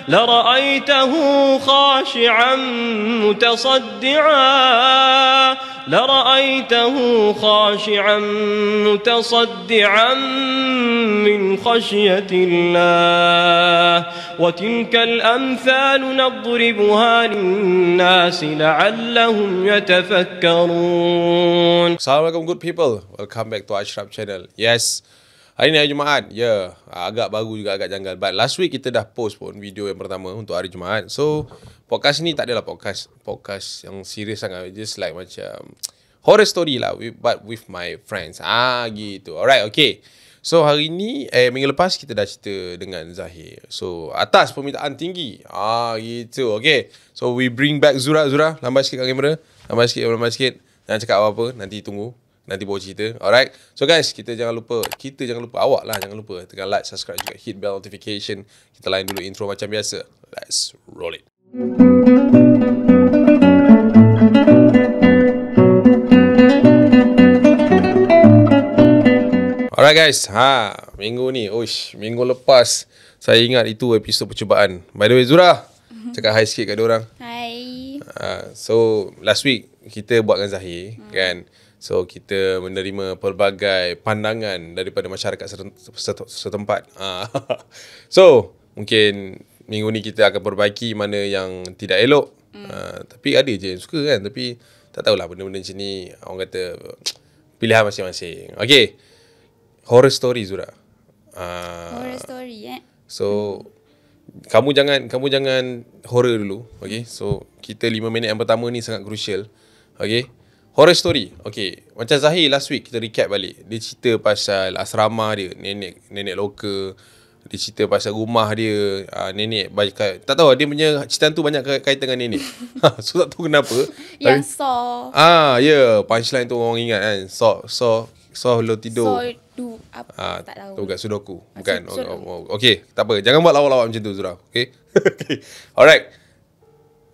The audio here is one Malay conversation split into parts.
لرأيته خاشعا متصدعا لرأيته خاشعا متصدعا من خشية الله وتلك الأمثال نضربها للناس لعلهم يتفكرون. Assalamualaikum good people. Welcome back to Ashraf channel. Yes, hari ni hari Jumaat. Ya, agak baru juga, agak janggal. But last week kita dah post pun video yang pertama untuk hari Jumaat. So podcast ni tak adalah podcast yang serius sangat. Just like macam horror story lah, but with my friends. Gitu. Alright, okay. So hari ni minggu lepas kita dah cerita dengan Zahir. So atas permintaan tinggi. Gitu. Okay. So we bring back Zura. Lambat sikit kat kamera. Lambat sikit. Jangan cakap apa-apa. Nanti tunggu. Nanti bawa cerita. Alright. So guys, kita jangan lupa. Awak lah jangan lupa tekan like, subscribe juga, hit bell notification. Kita lain dulu intro macam biasa. Let's roll it. Alright guys, minggu ni, minggu lepas saya ingat itu episod percubaan. By the way Zura, cakap hi sikit kat diorang. Hai. So last week kita buat dengan Zahir, kan. So kita menerima pelbagai pandangan daripada masyarakat setempat. So mungkin minggu ni kita akan perbaiki mana yang tidak elok. Tapi ada je yang suka kan. Tapi tak tahulah, benda-benda macam ni orang kata pilihan masing-masing. Okay, horror story Zura. Horror story So kamu jangan horror dulu. Okay, so kita 5 minit yang pertama ni sangat crucial. Okay, horror story. Okay, macam Zahir last week kita recap balik. Dia cerita pasal asrama dia, nenek lokal. Dia cerita pasal rumah dia, nenek tak tahu, dia punya cerita tu banyak kaitan dengan nenek. So tak tahu kenapa. Yang Saw. Punchline tu orang ingat kan. Saw lo tidur. Tak tahu. Tu bukan Sudoku. Bukan. Okay, tak apa. Jangan buat lawak-lawak macam tu Zura. Okay. Alright.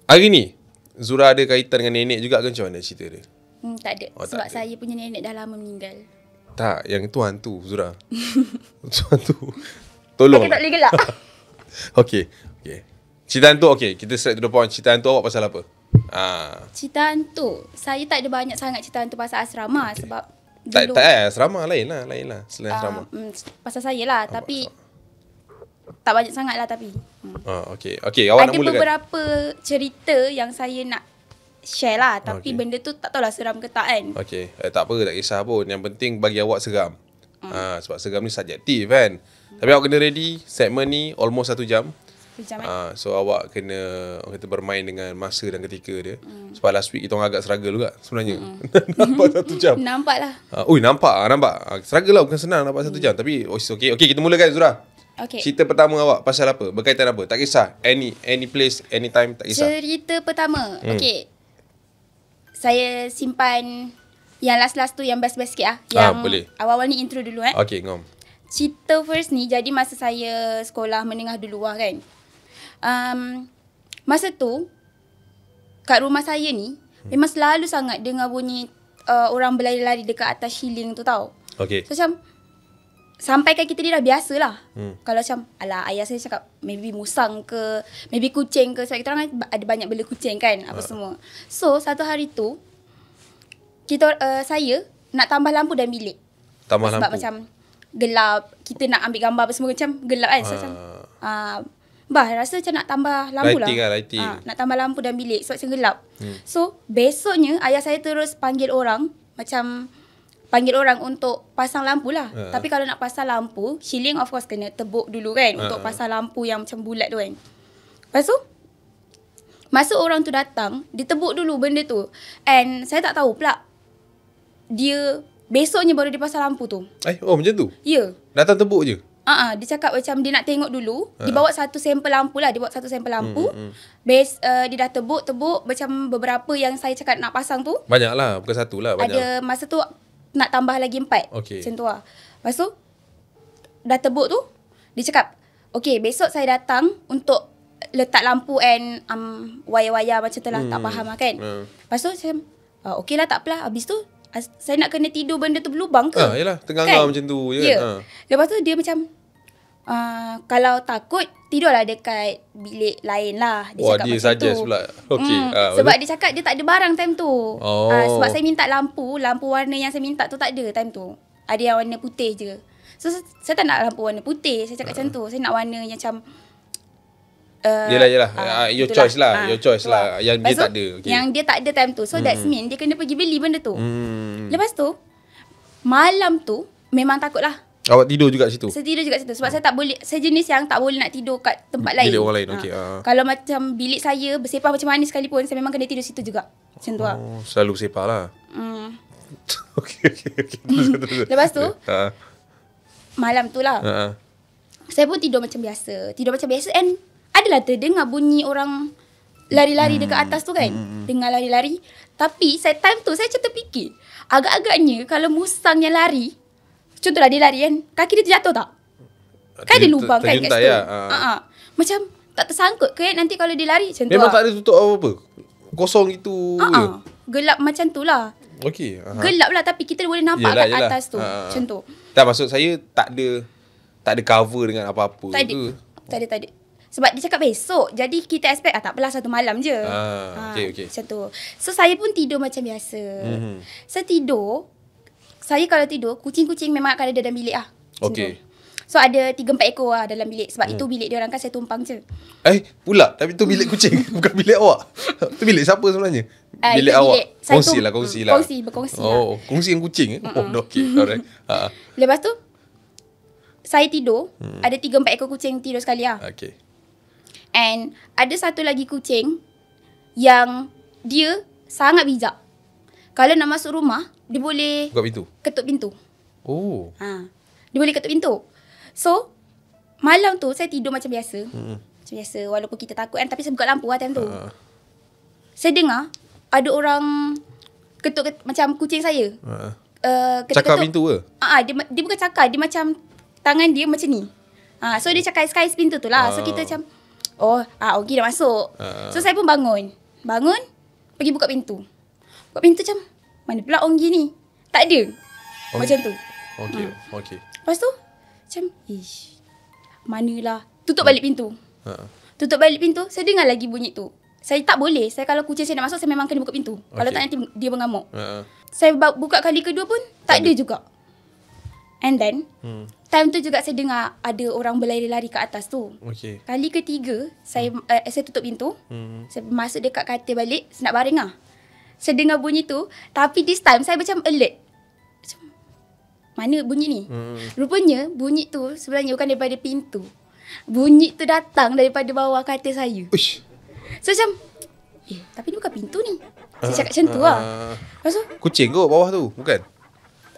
Hari ni Zura ada kaitan dengan nenek juga ke, macam mana cerita dia? Tak ada. Sebab saya punya nenek dah lama meninggal. Tak, yang itu hantu Zura. Itu hantu. Tolong. Saya tak boleh gelak. Okay. Cerita hantu, okay. Kita straight to the point. Cerita hantu awak pasal apa? Cerita hantu. Saya tak ada banyak sangat cerita hantu pasal asrama. Okay. Sebab dulu, asrama lain lah. Selain asrama. Pasal saya lah. Tapi tak banyak sangat lah tapi. Okay, awak nak mulakan. Ada beberapa cerita yang saya nak share lah. Tapi benda tu tak tahulah seram ke tak kan. Okay, tak apa, tak kisah pun. Yang penting bagi awak seram. Sebab seram ni subjektif kan. Tapi awak kena ready. Segmen ni almost 1 jam. So awak kena bermain dengan masa dan ketika dia. Sebab last week kita orang agak struggle juga sebenarnya. Nampak 1 jam. Nampak lah. Nampak. Struggle lah, bukan senang nampak 1 jam. Tapi okay, kita mulakan Zura. Okay. Cerita pertama awak pasal apa? Berkaitan apa? Tak kisah. Any place, anytime, tak kisah. Cerita pertama. Okay. Saya simpan yang last tu, yang best-best sikit lah. Yang boleh. Awal-awal ni intro dulu Okay, ngom. Cerita first ni jadi masa saya sekolah menengah dulu lah kan. Masa tu kat rumah saya ni memang selalu sangat dengar bunyi orang berlari-lari dekat atas shilling tu tau. Okay. So macam sampaikan kita ni dah biasa lah. Kalau macam ayah saya cakap maybe musang ke, maybe kucing ke. Sebab kita orang ada banyak bela kucing kan, apa semua. So satu hari tu saya nak tambah lampu dalam bilik. Sebab macam gelap, kita nak ambil gambar apa semua macam gelap kan. So macam rasa macam nak tambah lampu lighting. Nak tambah lampu dalam bilik sebab macam gelap. So besoknya ayah saya terus panggil orang untuk pasang lampu lah. Tapi kalau nak pasang lampu, shilling of course kena tebuk dulu kan. Untuk pasang lampu yang macam bulat tu kan. Lepas tu masa orang tu datang, dia tebuk dulu benda tu. And saya tak tahu pula, dia besoknya baru dia pasang lampu tu. Macam tu? Ya. Datang tebuk je? Dia cakap macam dia nak tengok dulu. Dia bawa satu sampel lampu lah. Dia dah tebuk macam beberapa yang saya cakap nak pasang tu. Banyak lah, bukan satu lah. Ada masa tu nak tambah lagi 4. Macam tu lah. Lepas tu dah tebuk tu, dia cakap okay, besok saya datang untuk letak lampu and wayar-wayar macam tu lah. Tak faham lah kan. Lepas tu saya okay lah, tak apalah. Habis tu saya nak kena tidur benda tu berlubang ke? Yelah, tengah-tengah kan? Macam tu je. Lepas tu dia macam Kalau takut, tidurlah dekat bilik lain lah. Wah, cakap dia macam suggest tu. pula. Okey. Sebab dia cakap dia tak ada barang time tu. Oh. Sebab saya minta lampu warna yang saya minta tu tak ada time tu. Ada yang warna putih je. So saya tak nak lampu warna putih. Saya cakap macam tu. Saya nak warna yang macam Yelah. Your itulah. choice lah. Your choice tu lah. Yang dia tak ada. Okay. Yang dia tak ada time tu. So that's mean dia kena pergi beli benda tu. Lepas tu malam tu memang takut lah. Awak tidur juga situ? Saya tidur juga situ. Sebab saya tak boleh, saya jenis yang tak boleh nak tidur kat tempat lain. Bilik orang lain, okey. Kalau macam bilik saya bersepah macam mana sekalipun, saya memang kena tidur situ juga. Macam tu lah. Selalu bersepah lah. Okey. Lepas tu malam tu lah saya pun tidur macam biasa. And adalah terdengar bunyi orang lari-lari dekat atas tu kan. Dengar lari-lari. Tapi time tu saya macam terfikir, agak-agaknya kalau musang yang lari, contohlah dia lari kan, kaki dia terjatuh tak? Kan ada lubang kan kat situ. Ya. Macam tak tersangkut ke nanti kalau dia lari macam tu. Memang tak ada tutup apa-apa? Kosong itu je? Gelap macam tu lah. Okey. Gelap lah tapi kita boleh nampak kat atas tu. Macam tu. Tak, maksud saya tak ada cover dengan apa-apa. Tak ada. Sebab dia cakap besok. Jadi kita expect tak apalah satu malam je. Okay. Macam tu. So saya pun tidur macam biasa. Saya kalau tidur, kucing-kucing memang akan ada dalam bilik lah. Okay. So ada 3-4 ekor lah dalam bilik. Sebab itu bilik dia orang kan saya tumpang je. Pula. Tapi tu bilik kucing. Bukan bilik awak. Tu bilik siapa sebenarnya? Bilik awak. Kongsi lah. Berkongsi lah. Kongsi dengan kucing. Okay. Alright. Lepas tu, saya tidur. Ada 3-4 ekor kucing tidur sekali lah. Okay. And ada satu lagi kucing yang dia sangat bijak. Kalau nak masuk rumah, dia boleh buka pintu. Ketuk pintu. Oh. Dia boleh ketuk pintu. So, malam tu saya tidur macam biasa. Macam biasa walaupun kita takut kan, tapi saya buka lampu lah time tu. Saya dengar ada orang ketuk macam kucing saya. Cakar pintu ke? Dia bukan cakar, dia macam tangan dia macam ni. So dia cakap skais pintu tu lah. So kita macam okey dah masuk. So saya pun bangun, pergi buka pintu. Buka pintu macam, mana pula Onggi ni? Tak ada. Macam tu. Okey. Lepas tu macam, manalah. Tutup balik pintu. Tutup balik pintu, saya dengar lagi bunyi tu. Saya tak boleh. Saya kalau kucing saya nak masuk, saya memang kena buka pintu. Kalau tak nanti dia mengamuk. Saya buka kali kedua pun tak ada juga. And then time tu juga saya dengar ada orang berlari-lari kat atas tu. Kali ketiga saya tutup pintu. Saya masuk dekat katil balik, saya nak baring lah. Saya dengar bunyi tu, tapi this time saya macam alert. Macam mana bunyi ni? Rupanya bunyi tu sebenarnya bukan daripada pintu. Bunyi tu datang daripada bawah katil saya. Uish. So macam tapi ni bukan pintu ni. Saya cakap macam tu lah. Lepas tu kucing kot bawah tu? Bukan?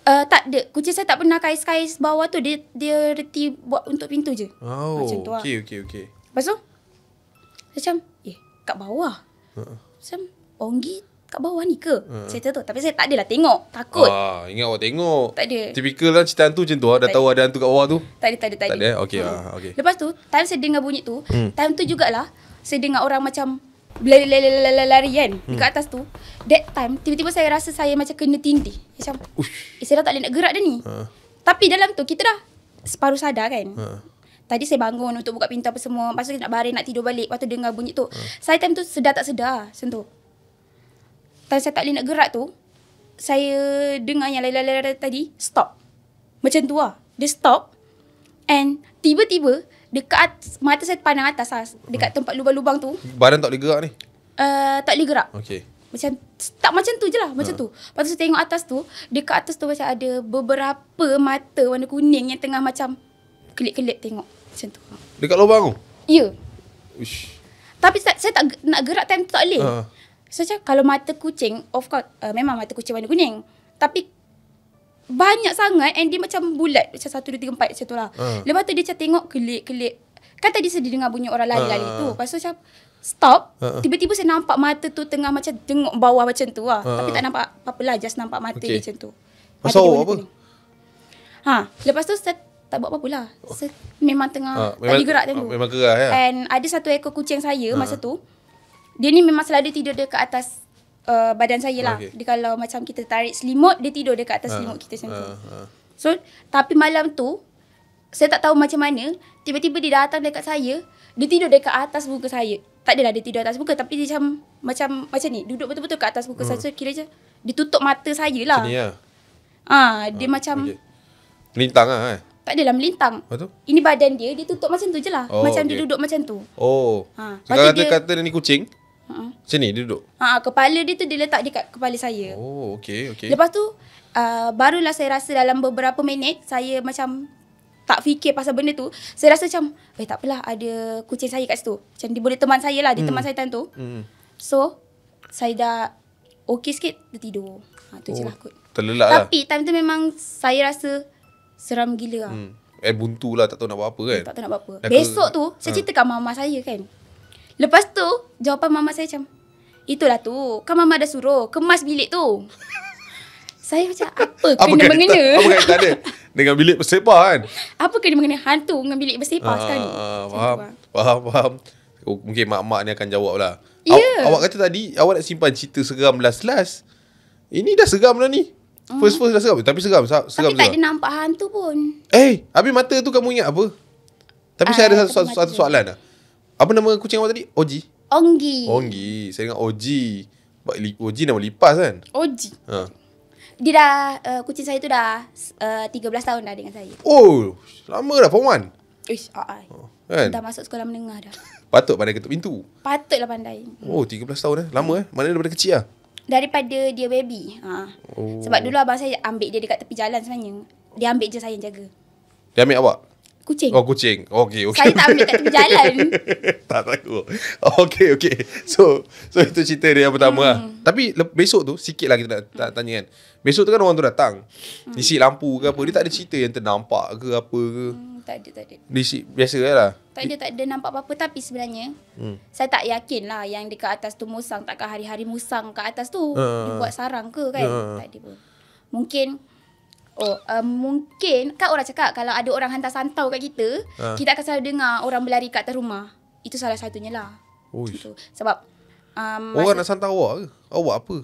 Tak ada. Kucing saya tak pernah kais-kais bawah tu. Dia reti buat untuk pintu je. Macam tu lah. Okay. Lepas tu saya macam kat bawah. Macam Onggi kat bawah ni ke? Cerita tu. Tapi saya tak adalah tengok. Takut. Ingat awak tengok. Tak ada. Typical lah cerita hantu macam tu. Dah tahu ada hantu kat bawah tu. Tak ada. Okay. Lepas tu time saya dengar bunyi tu, time tu jugalah saya dengar orang macam lari kan dekat atas tu. That time tiba-tiba saya rasa saya macam kena tindih. Macam saya dah tak boleh nak gerak dah ni. Tapi dalam tu kita dah separuh sadar kan. Tadi saya bangun untuk buka pintu apa semua. Lepas tu nak baring nak tidur balik. Lepas tu dengar bunyi tu. Saya time tu sedar tak sedar macam tu. Time saya tak boleh nak gerak tu, saya dengar yang lari-lari tadi stop. Macam tu lah. Dia stop. And tiba-tiba dekat mata saya pandang atas lah. Dekat tempat lubang-lubang tu. Badan tak boleh gerak ni? Tak boleh gerak. Okay. Macam tak macam tu je lah. Macam tu. Lepas tu saya tengok atas tu. Dekat atas tu macam ada beberapa mata warna kuning yang tengah macam kelip-kelip tengok. Macam tu. Dekat lubang tu? Ya. Uish. Tapi saya tak nak gerak time tu tak boleh. So macam kalau mata kucing, of course memang mata kucing warna kuning. Tapi banyak sangat and dia macam bulat. Macam 1, 2, 3, 4 macam tu lah. Lepas tu dia macam tengok kelip-kelip. Kan tadi saya dengar bunyi orang lari-lari tu. Lepas tu macam stop. Tiba-tiba saya nampak mata tu tengah macam tengok bawah macam tu lah. Tapi tak nampak apa-apa lah. Just nampak mata dia macam tu. Pasal apa? Lepas tu saya tak buat apa-apa lah. Saya memang tengah tak boleh gerak tu. Memang gerak ya. And ada satu ekor kucing saya masa tu. Dia ni memang selalu tidur dekat atas badan saya lah. Dia kalau macam kita tarik selimut, dia tidur dekat atas selimut kita macam tu. So, tapi malam tu, saya tak tahu macam mana, tiba-tiba dia datang dekat saya, dia tidur dekat atas muka saya. Tak adalah dia tidur atas muka, tapi dia macam ni, duduk betul-betul kat atas muka saya. So, kira je dia tutup mata saya lah. Macam ni lah. Dia macam melintang lah tak adalah melintang. Betul? Ini badan dia tutup macam tu je lah. Macam okay. dia duduk macam tu. So kalau kata ni kucing, macam ni dia duduk? Kepala dia tu dia letak dekat kepala saya. Okay. Lepas tu barulah saya rasa dalam beberapa minit saya macam tak fikir pasal benda tu. Saya rasa macam tak apalah, ada kucing saya kat situ. Macam dia boleh teman saya lah. Dia teman saya time tu. So saya dah okay sikit, dia tidur. Tu je lah kot. Terlelap lah. Tapi time tu memang saya rasa seram gila lah. Buntu lah, tak tahu nak buat apa kan. Tak tahu nak buat apa. Besok tu saya ceritakan mama saya kan. Lepas tu jawapan mama saya macam, itulah tu, kan mama dah suruh kemas bilik tu. Saya macam apa kena-mengena? Apa kaitan dia dengan bilik bersepah kan? Apa kena-mengena hantu dengan bilik bersepah sekali? Faham. Mungkin mak-mak ni akan jawab lah. Ya. Awak kata tadi awak nak simpan cerita seram last. Ini dah seram dah ni. First dah seram. Tapi seram Tapi tak juga. ada nampak hantu pun. Habis mata tu kamu ingat apa? Tapi saya ada satu soalan lah. Apa nama kucing awak tadi? Oji? Onggi. Saya ingat Oji. Oji nama lipas kan? Oji. Dia dah, kucing saya tu dah 13 tahun dah dengan saya. Oh, lama dah form 1. Kan? Dah masuk sekolah menengah dah. Patut pandai ketuk pintu. Patutlah pandai. 13 tahun lama Mana daripada kecil lah? Daripada dia baby. Sebab dulu abang saya ambil dia dekat tepi jalan sebenarnya. Dia ambil je saya yang jaga. Dia ambil awak? Kucing. Kucing. Okay. Saya tak ambil kat tepi jalan. Tak tahu. Okay. So itu cerita dia yang pertama lah. Tapi besok tu, sikit lah kita nak tanya kan. Besok tu kan orang tu datang. Isi lampu ke apa. Dia tak ada cerita yang ternampak ke apa ke. Tak ada. Biasa lah. Tak ada nampak apa-apa. Tapi sebenarnya saya tak yakin lah yang dekat atas tu musang. Takkan hari-hari musang kat atas tu dia buat sarang ke kan. Tak ada pun. Mungkin mungkin kan orang cakap kalau ada orang hantar santau kat kita, kita akan selalu dengar orang berlari kat atas rumah. Itu salah satunya lah. Sebab orang nak santau awak ke? Awak apa?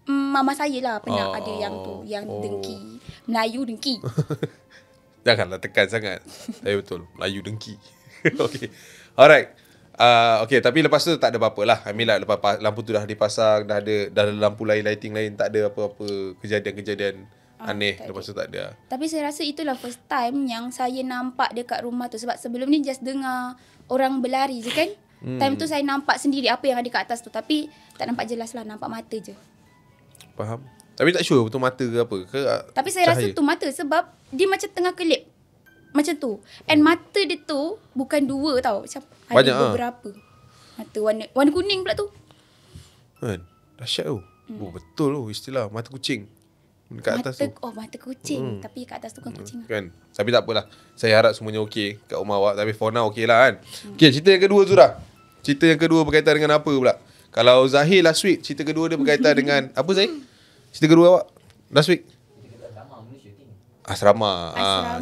Mama saya lah pernah ada yang tu, yang dengki. Melayu dengki. Janganlah tekan sangat. Saya betul, Melayu dengki. Okay. Alright. Okay, tapi lepas tu tak ada apa-apa lah. I mean lah, lepas lampu tu dah dipasang, dah ada lampu lain, lighting lain, tak ada apa-apa kejadian-kejadian aneh. Lepas tu tak ada. Tapi saya rasa itulah first time yang saya nampak dekat rumah tu. Sebab sebelum ni just dengar orang berlari je kan. Time tu saya nampak sendiri apa yang ada kat atas tu. Tapi tak nampak jelas lah, nampak mata je. Faham. Tapi tak sure betul mata ke apa ke. Tapi saya rasa tu mata sebab dia macam tengah kelip. Macam tu. And mata dia tu bukan dua tau. Macam banyak ada beberapa. Mata warna kuning pula tu. Kan? Dahsyat tu. Betul tu istilah mata kucing. Dekat atas tu. Mata kucing. Tapi kat atas tu kan kucing. Kan. Tapi tak apalah. Saya harap semuanya okey kat rumah awak. Tapi for now okey lah kan. Okay, cerita yang kedua tu dah. Cerita yang kedua berkaitan dengan apa pula? Kalau Zahir last week, cerita kedua dia berkaitan dengan apa Zahir? Cerita kedua awak last week? Asrama.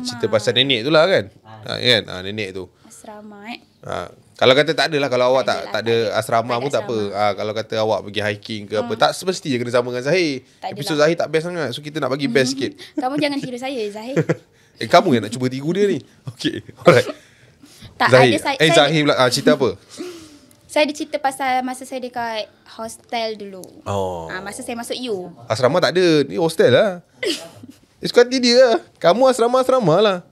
Cerita pasal nenek tu lah kan? Kan? Nenek tu. Asrama kalau kata tak adalah, kalau awak tak ada asrama pun tak apa. Kalau kata awak pergi hiking ke apa, tak semestinya kena sama dengan Zahir. Episod Zahir tak best sangat. So kita nak bagi best sikit. Kamu jangan tiru saya Zahir. Kamu yang nak cuba tiru dia ni. Okay. Alright. Tak Zahir. ada Zahir pula cerita apa? Saya ada cerita pasal masa saya dekat hostel dulu. Masa saya masuk U. Asrama tak ada. Ni hostel lah. Suka hati dia lah. Kamu asrama lah.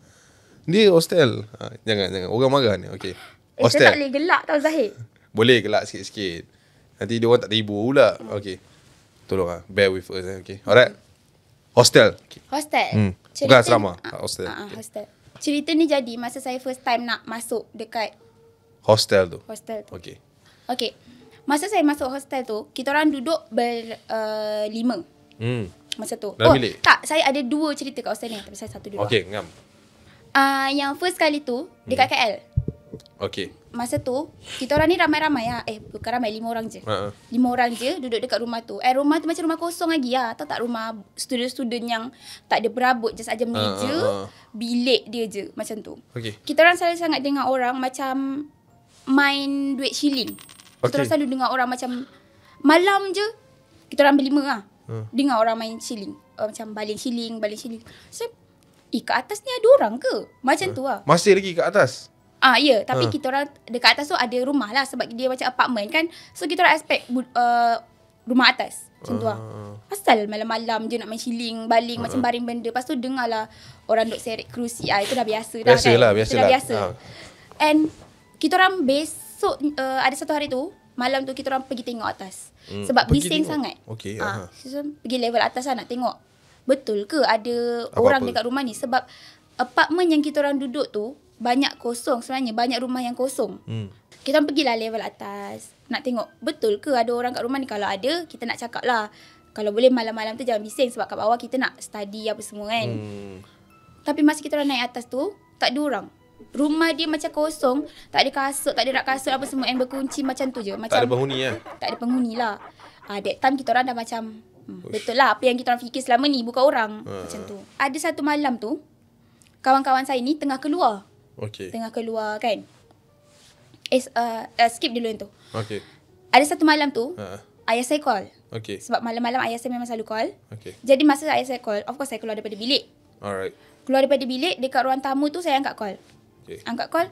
Dia hostel. Jangan. Orang marah ni. Okay. Hostel. Saya tak boleh gelak tau Zahir. Boleh gelak sikit-sikit. Nanti dia orang tak terhibur pula. Okay. Tolong lah. Bear with us. Okay. Alright. Hostel. Okay. Hostel. Bukan asrama. Hostel. Hostel. Cerita ni jadi masa saya first time nak masuk dekat hostel tu. Okay. Masa saya masuk hostel tu, kita orang duduk berlima. Masa tu. Dalam bilik? Tak, saya ada 2 cerita kat hostel ni. Tapi saya satu dulu. Okay, ngam. Yang first kali tu, dekat KL. Okay. Masa tu, kita orang ni ramai-ramai lah. Bukan ramai, 5 orang je. 5 orang je duduk dekat rumah tu. Rumah tu macam rumah kosong lagi lah. Tahu tak, rumah student-student yang tak ada berabut, just aja meja, bilik dia je. Macam tu. Okay. Kita orang selalu sangat dengar orang macam main duit shilling. Kita orang selalu dengar orang macam malam je, kita orang berlima lah. Dengar orang main shilling. Macam baling shilling. So, kat atas ni ada orang ke? Macam tu lah. Masih lagi kat atas? Ya, tapi kita orang dekat atas tu ada rumah lah sebab dia macam apartment kan. So kita orang expect rumah atas. Macam tu lah. Asal malam-malam je nak main shilling, baling macam baring benda. Lepas tu dengar lah orang duk seret kerusi. Itu dah biasa dah kan. Biasa Itu dah biasa. And kita orang besok ada satu hari tu, malam tu kita orang pergi tengok atas. Sebab bising sangat. Okay. Pergi level atas lah nak tengok. Betul ke ada orang dekat rumah ni? Sebab apartment yang kita orang duduk tu banyak kosong sebenarnya. Banyak rumah yang kosong. Kita orang pergilah level atas. Nak tengok betul ke ada orang kat rumah ni. Kalau ada, kita nak cakap lah. Kalau boleh malam-malam tu jangan bising. Sebab kat bawah kita nak study apa semua kan. Tapi masa kita orang naik atas tu, tak ada orang. Rumah dia macam kosong. Tak ada kasut, tak ada rak kasut apa semua. And berkunci macam tu je. Macam, tak ada penghuni lah. Tak ada penghuni lah. That time kita orang dah macam betul lah apa yang kita orang fikir selama ni. Bukan orang. Macam tu. Ada satu malam tu, kawan-kawan saya ni tengah keluar. Tengah keluar kan. Skip dulu yang tu. Ada satu malam tu, ayah saya call. Sebab malam-malam ayah saya memang selalu call. Jadi masa ayah saya call, of course saya keluar daripada bilik. Keluar daripada bilik, dekat ruang tamu tu saya angkat call. Angkat call,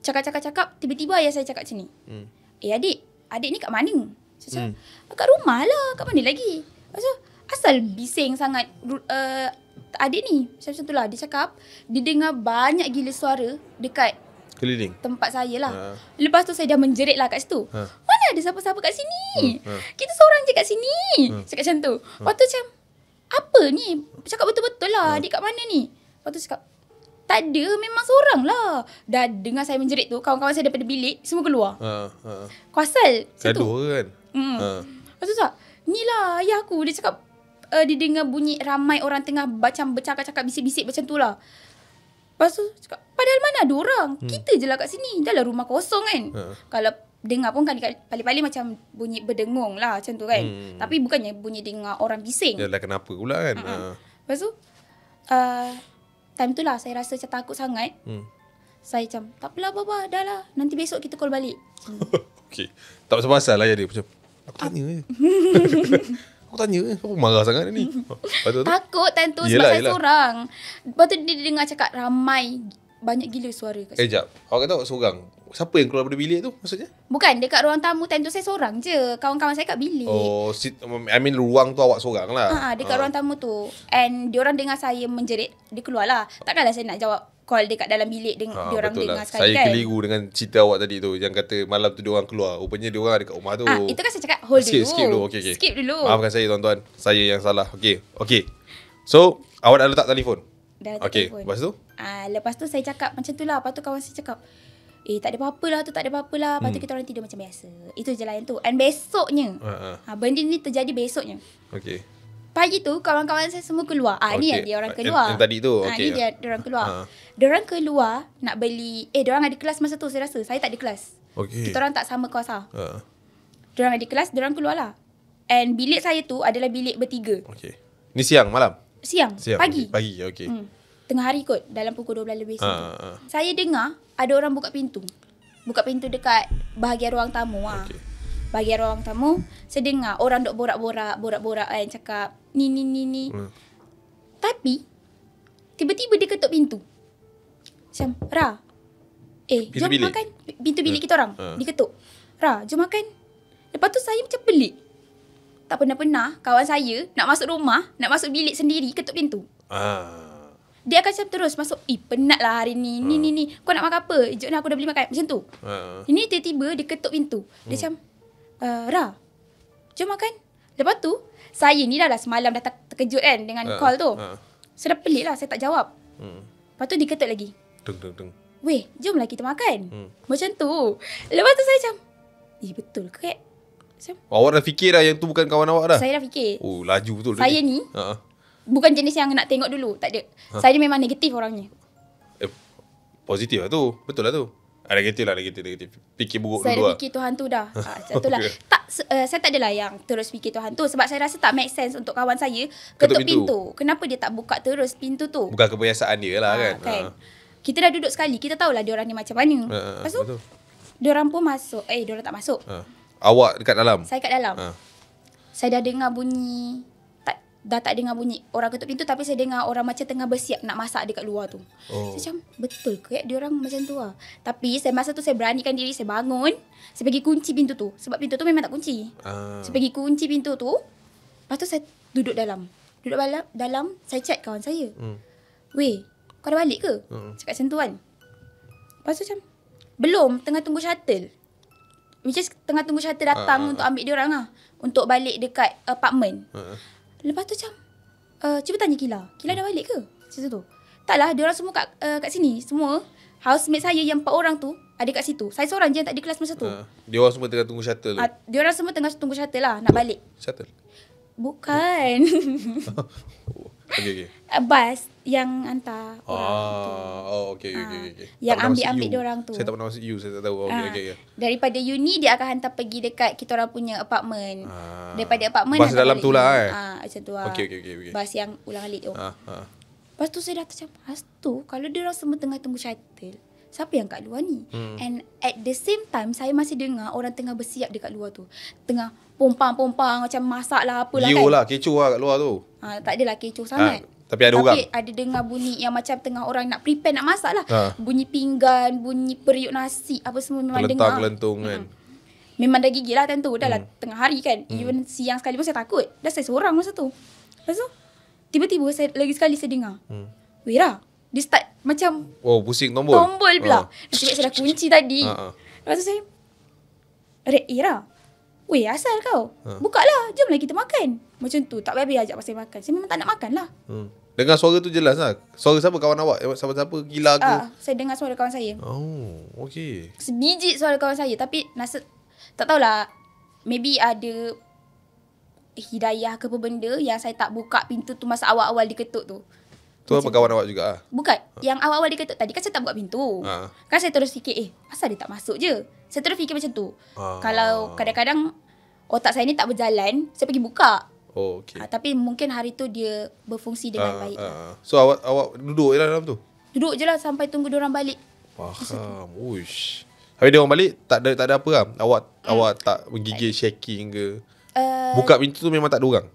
cakap, tiba-tiba ayah saya cakap macam ni. Adik ni kat mana? Saya cakap, kat rumah lah, kat mana lagi? Asal bising sangat adik ni. Macam tu lah, dia cakap, dia dengar banyak gila suara dekat keliling tempat saya lah. Lepas tu saya dah menjerit lah kat situ. Mana ada siapa-siapa kat sini? Kita seorang je kat sini. Cakap macam tu. Lepas tu macam, apa ni? Cakap betul-betul lah, adik kat mana ni? Lepas tu cakap, tak ada, memang seorang lah. Dah dengar saya menjerit tu, kawan-kawan saya daripada bilik, semua keluar. Kuasal. Gaduh kan? Lepas tu cakap, ni lah ayah aku. Dia cakap, dia dengar bunyi ramai orang tengah macam bercakap-cakap, bisik-bisik macam tu lah. Lepas tu cakap, padahal mana ada orang? Kita je lah kat sini. Dah lah rumah kosong kan. Kalau dengar pun kan paling-paling macam bunyi berdengung lah macam tu kan. Tapi bukannya bunyi dengar orang bising. Yalah kenapa pula kan. Lepas tu time tu lah saya rasa macam takut sangat. Saya macam, tak apalah Baba, dah lah. Nanti besok kita call balik. Tak pasal-pasal lah ya dia. Macam, aku tanya je. Aku tanya je. Apa marah sangat ni? Takut time tu sebab saya seorang. Lepas tu dia dengar cakap ramai, banyak gila suara kat situ. Sekejap, awak kata awak seorang. Siapa yang keluar dari bilik tu maksudnya? Bukan, dekat ruang tamu time tu saya seorang je. Kawan-kawan saya kat bilik. I mean ruang tu awak seorang lah. Dekat ruang tamu tu. And diorang dengar saya menjerit, dia keluar lah. Takkanlah saya nak jawab call dekat dalam bilik diorang dengar sekali saya kan. Saya keliru dengan cerita awak tadi tu yang kata malam tu diorang keluar. Rupanya diorang ada kat rumah tu. Itu kan saya cakap hold dulu. Skip dulu. Skip dulu. Maafkan saya tuan-tuan. Saya yang salah. Okay. So, awak dah letak telefon? Dah letak telefon. Lepas tu? Lepas tu saya cakap macam tu lah. Lepas tu kawan saya cakap, tak ada apa-apa lah tu, tak ada apa-apa lah. Lepas tu kita orang tidur macam biasa. Itu je lah yang tu. And besoknya, benda ni terjadi besoknya. Pagi tu kawan-kawan saya semua keluar. Ni yang dia orang keluar. Yang tadi tu. Ni dia orang keluar. Diorang keluar nak beli. Diorang ada kelas masa tu saya rasa. Saya tak ada kelas. Kita orang tak sama kuasa. Diorang ada kelas, diorang keluar lah. And bilik saya tu adalah bilik bertiga. Ni siang, malam? Siang. Pagi. Pagi, Tengah hari kot. Dalam pukul 12 lebih saya dengar ada orang buka pintu. Buka pintu dekat bahagian ruang tamu lah. Bahagian ruang tamu, saya dengar orang duk borak-borak kan, cakap ni. Tapi tiba-tiba dia ketuk pintu. Macam, Ra, jom bilik makan. Pintu bilik kita orang dia ketuk. Ra, jom makan. Lepas tu saya macam pelik. Tak pernah kawan saya nak masuk rumah, nak masuk bilik sendiri, ketuk pintu. Dia akan macam terus masuk, penat lah hari ni. Ni. Kau nak makan apa? Jom aku dah beli makan. Macam tu. Ini tiba-tiba dia ketuk pintu. Dia macam, Ra, jom makan. Lepas tu, saya ni dah semalam dah terkejut kan dengan call tu. Saya dah pelik lah, saya tak jawab. Lepas tu dia ketuk lagi. Deng. Weh, jomlah kita makan. Macam tu. Lepas tu saya macam, betul ke? Awak dah fikir dah yang tu bukan kawan awak dah? Saya dah fikir. Laju betul. Saya ni bukan jenis yang nak tengok dulu. Tak ada. Saya ni memang negatif orangnya. Positif lah tu. Betul lah tu. Negatif. Fikir buruk saya dulu Saya lah. dah fikir Tuhan tu dah. Macam tu lah. Saya tak adalah yang terus fikir Tuhan tu. Sebab saya rasa tak make sense untuk kawan saya ketuk pintu. Kenapa dia tak buka terus pintu tu? Bukan kebiasaan dia lah kan. Kita dah duduk sekali. Kita tahulah diorang ni macam mana. Lepas tu, diorang pun masuk. Diorang tak masuk. Awak dekat dalam? Saya kat dalam. Saya dah dengar bunyi. dah tak dengar bunyi orang ketuk pintu, tapi saya dengar orang macam tengah bersiap nak masak dekat luar tu. Saya macam, betul ke dia orang macam tu lah. Tapi masa tu saya beranikan diri, saya bangun, saya pergi kunci pintu tu. Sebab pintu tu memang tak kunci. Saya pergi kunci pintu tu. Lepas tu saya duduk dalam, saya chat kawan saya. Weh, kau dah balik ke? Cakap macam tu kan. Lepas tu macam, belum, tengah tunggu shuttle. Which is tengah tunggu shuttle datang untuk ambil dia orang lah, untuk balik dekat apartment. Lepas tu macam, cuba tanya Kila dah balik ke? Macam tu. Taklah, dia orang semua kat sini. Semua housemate saya yang 4 orang tu ada kat situ. Saya seorang je yang tak ada kelas masa tu. Dia orang semua tengah tunggu shuttle tu. Dia orang semua tengah tunggu shuttle lah, nak balik. Shuttle? Bukan. Okay. Bas yang hantar orang tu. Okay. Yang ambil dia orang tu. Saya tak pernah masuk U, saya tak tahu. Okay. Daripada uni dia akan hantar pergi dekat kita orang punya apartment. Daripada apartment bas dalam tu lah macam tu lah. Okay. Bas yang ulang alik tu. Lepas tu saya dah macam, tu kalau dia orang semua tengah tunggu shuttle, siapa yang kat luar ni? And at the same time, saya masih dengar orang tengah bersiap dekat luar tu. Tengah pompang-pompang macam masak lah apalah kan. Lah, kecoh lah kat luar tu. Tak adalah kecoh sangat. Tapi ada orang. Tapi ada dengar bunyi yang macam tengah orang nak prepare nak masak lah. Bunyi pinggan, bunyi periuk nasi, apa semua memang dengar. Kelentung kan. Memang dah gigil lah time tu. Dah lah tengah hari kan. Even siang sekali pun saya takut. Dah saya seorang masa tu. Lepas tu, tiba-tiba lagi sekali saya dengar. Wira, dia start macam pusing tombol. Tombol pula. Nasib baik saya dah kunci tadi. Lepas tu saya, Ira, weh asal kau? Buka lah, jomlah kita makan. Macam tu, tak habis ajak pasal makan. Saya memang tak nak makan lah. Dengar suara tu jelas lah. Suara siapa kawan awak? Siapa Gila ke? Saya dengar suara kawan saya. Okay. Sebiji suara kawan saya. Tapi tak tahulah, maybe ada hidayah ke apa benda yang saya tak buka pintu tu masa awal-awal diketuk tu. Tu apa kawan awak juga? Bukan. Yang awal-awal diketuk tadi kan saya tak buka pintu. Kan saya terus fikir, asal dia tak masuk je? Saya terus fikir macam tu. Kalau kadang-kadang otak saya ni tak berjalan, saya pergi buka. Okay. Tapi mungkin hari tu dia berfungsi dengan baik. So awak duduk je lah dalam tu? Duduk je lah sampai tunggu diorang balik. Faham. Uish. Habis diorang balik tak ada apa lah? Awak tak menggigil shaking ke? Buka pintu tu memang tak ada orang?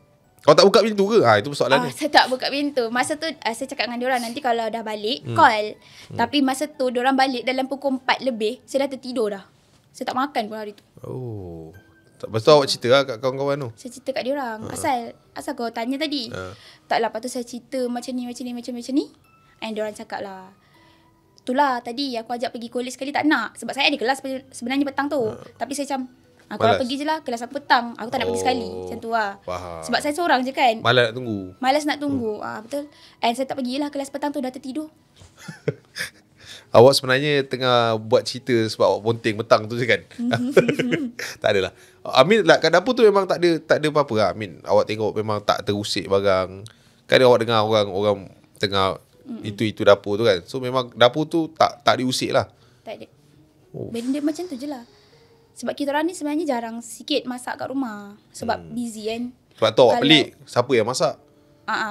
Awak tak buka pintu ke? Itu persoalan ni. Saya tak buka pintu. Masa tu saya cakap dengan diorang, nanti kalau dah balik call. Tapi masa tu diorang balik dalam pukul 4 lebih, saya dah tertidur dah. Saya tak makan pun hari tu. Lepas tu awak cerita lah kat kawan-kawan tu? Saya cerita kat diorang. Asal kau tanya tadi? Taklah, lepas tu saya cerita macam ni. And diorang cakap lah, itulah tadi aku ajak pergi college sekali tak nak. Sebab saya ada kelas sebenarnya petang tu. Tapi saya macam, kalau pergi je lah kelas aku petang. Aku tak nak pergi sekali. Macam tu lah. Faham. Sebab saya seorang je kan. Malas nak tunggu. Betul. And saya tak pergilah kelas petang tu, dah tertidur. Awak sebenarnya tengah buat cerita sebab awak ponteng petang tu je kan? Tak adalah. Amin lah kat dapur tu memang tak ada apa-apa lah. Amin, awak tengok memang tak terusik barang. Kan awak dengar orang tengah itu dapur tu kan. So memang dapur tu tak diusik lah. Tak ada. Benda macam tu je lah. Sebab kita orang ni sebenarnya jarang sikit masak kat rumah. Sebab busy kan. Sebab tu awak pelik, siapa yang masak?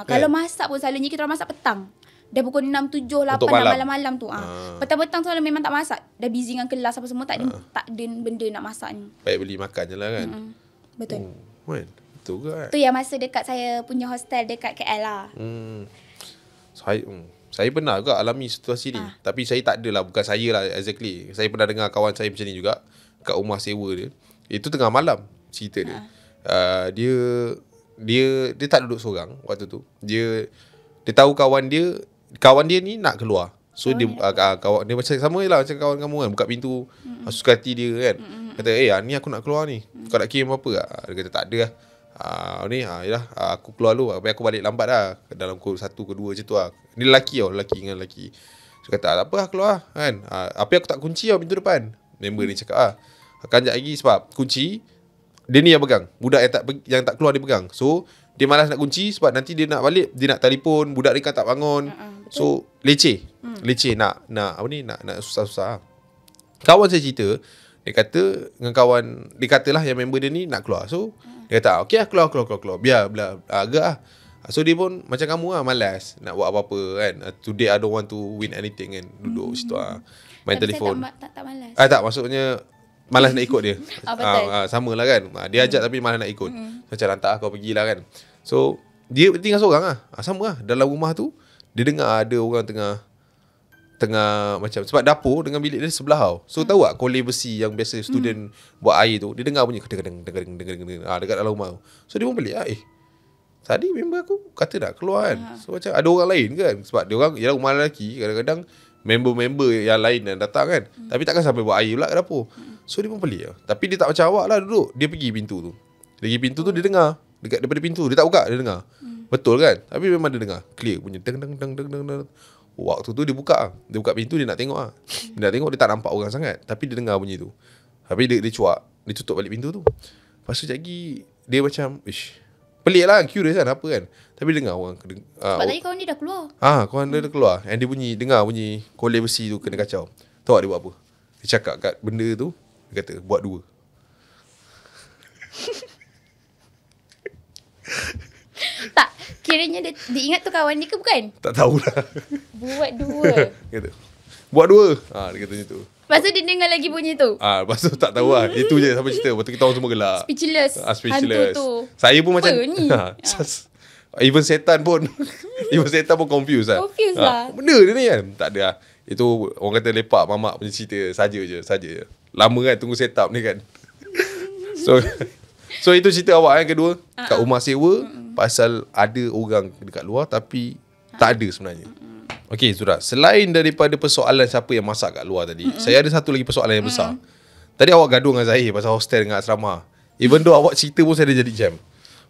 Kalau masak pun selalunya kita orang masak petang. Dah pukul 6, 7, 8 dah malam-malam tu. Petang-petang tu memang tak masak. Dah busy dengan kelas apa semua. Tak ada benda nak masak ni. Baik beli makan je lah kan. Betul. Betul kan. Tu yang masa dekat saya punya hostel dekat KL lah. Saya pernah juga alami situasi ni. Tapi saya tak adalah. Bukan saya lah exactly. Saya pernah dengar kawan saya macam ni juga. Kat rumah sewa dia. Itu tengah malam cerita dia. Dia tak duduk seorang waktu tu. Dia tahu kawan dia ni nak keluar. So dia macam sama je lah macam kawan kamu kan. Buka pintu, suka hati dia kan. Kata, ni aku nak keluar ni. Kau nak kirim apa tak? Dia kata, tak ada lah. Yelah, aku keluar dulu. Aku balik lambat lah. Dalam pukul 1 ke 2 macam tu lah. Ni lelaki dengan lelaki. So kata, tak apa lah keluar kan. Tapi aku tak kunci lah pintu depan. Member ni cakap akan sekejap lagi sebab kunci dia ni yang pegang. Budak yang tak keluar dia pegang. So dia malas nak kunci sebab nanti dia nak balik, dia nak telefon, budak dia kan tak bangun. So leceh nak susah-susah. Kawan saya cerita, dia kata dengan kawan, dia katalah yang member dia ni nak keluar. So dia kata okey lah, keluar. Biar agak lah. So dia pun macam kamu lah, malas nak buat apa-apa kan. Today I don't want to win anything kan. Duduk situ lah, main telefon. Tak malas. Tak, maksudnya malas nak ikut dia. Betul. Sama lah kan. Dia ajak tapi malas nak ikut. Macam lantak kau pergilah kan. So dia tinggal seorang lah. Sama lah. Dalam rumah tu, dia dengar ada orang tengah macam, sebab dapur dengan bilik dia sebelah tau. So tahu tak kolej besi yang biasa student buat air tu, dia dengar bunyi kedeng dekat dalam rumah tu. So dia pun pelik lah, tadi member aku kata nak keluar kan. So macam ada orang lain kan, sebab dia orang ialah rumah lelaki, kadang-kadang member-member yang lain yang datang kan. Tapi takkan sampai buat air pula ke dapur. So dia pun pelik lah. Tapi dia tak macam awak lah duduk. Dia pergi pintu tu. Dia dengar daripada pintu. Dia tak buka, dia dengar. Betul kan? Tapi memang dia dengar clear bunyi deng. Waktu tu dia buka pintu, dia nak tengok lah. Dia nak tengok, dia tak nampak orang sangat, tapi dia dengar bunyi tu. Habis dia cuak, dia tutup balik pintu tu. Lepas tu sekejap lagi dia macam pelik lah, curious kan apa kan. Tapi dengar orang sebab tadi kawan dia dah keluar. Kawan dia dah keluar. And dia dengar bunyi kolej besi tu kena kacau. Tahu tak dia buat apa? Dia cakap kat benda tu, dia kata buat 2. Tak, kiranya dia ingat tu kawan dia ke bukan? Tak tahulah. Buat 2. Kata buat 2. Dia kata macam tu. Lepas tu dia dengar lagi bunyi tu. Lepas tu tak tahu lah. Itu je sampai cerita. Lepas tu kita orang semua gelak. Speechless. Speechless. Hantu tu. Saya pun apa macam ni? Even setan pun confused lah. Confused lah. Benda dia ni kan. Tak ada lah. Itu orang kata lepak mamak punya cerita. Saja je. Lama kan tunggu setup ni kan. So itu cerita awak yang kedua. Kat rumah sewa. Pasal ada orang dekat luar tapi tak ada sebenarnya. Okey Zura, selain daripada persoalan siapa yang masak kat luar tadi, saya ada satu lagi persoalan yang besar. Tadi awak gaduh dengan Zahir pasal hostel dengan asrama. Even though awak cerita pun saya dah jadi jam.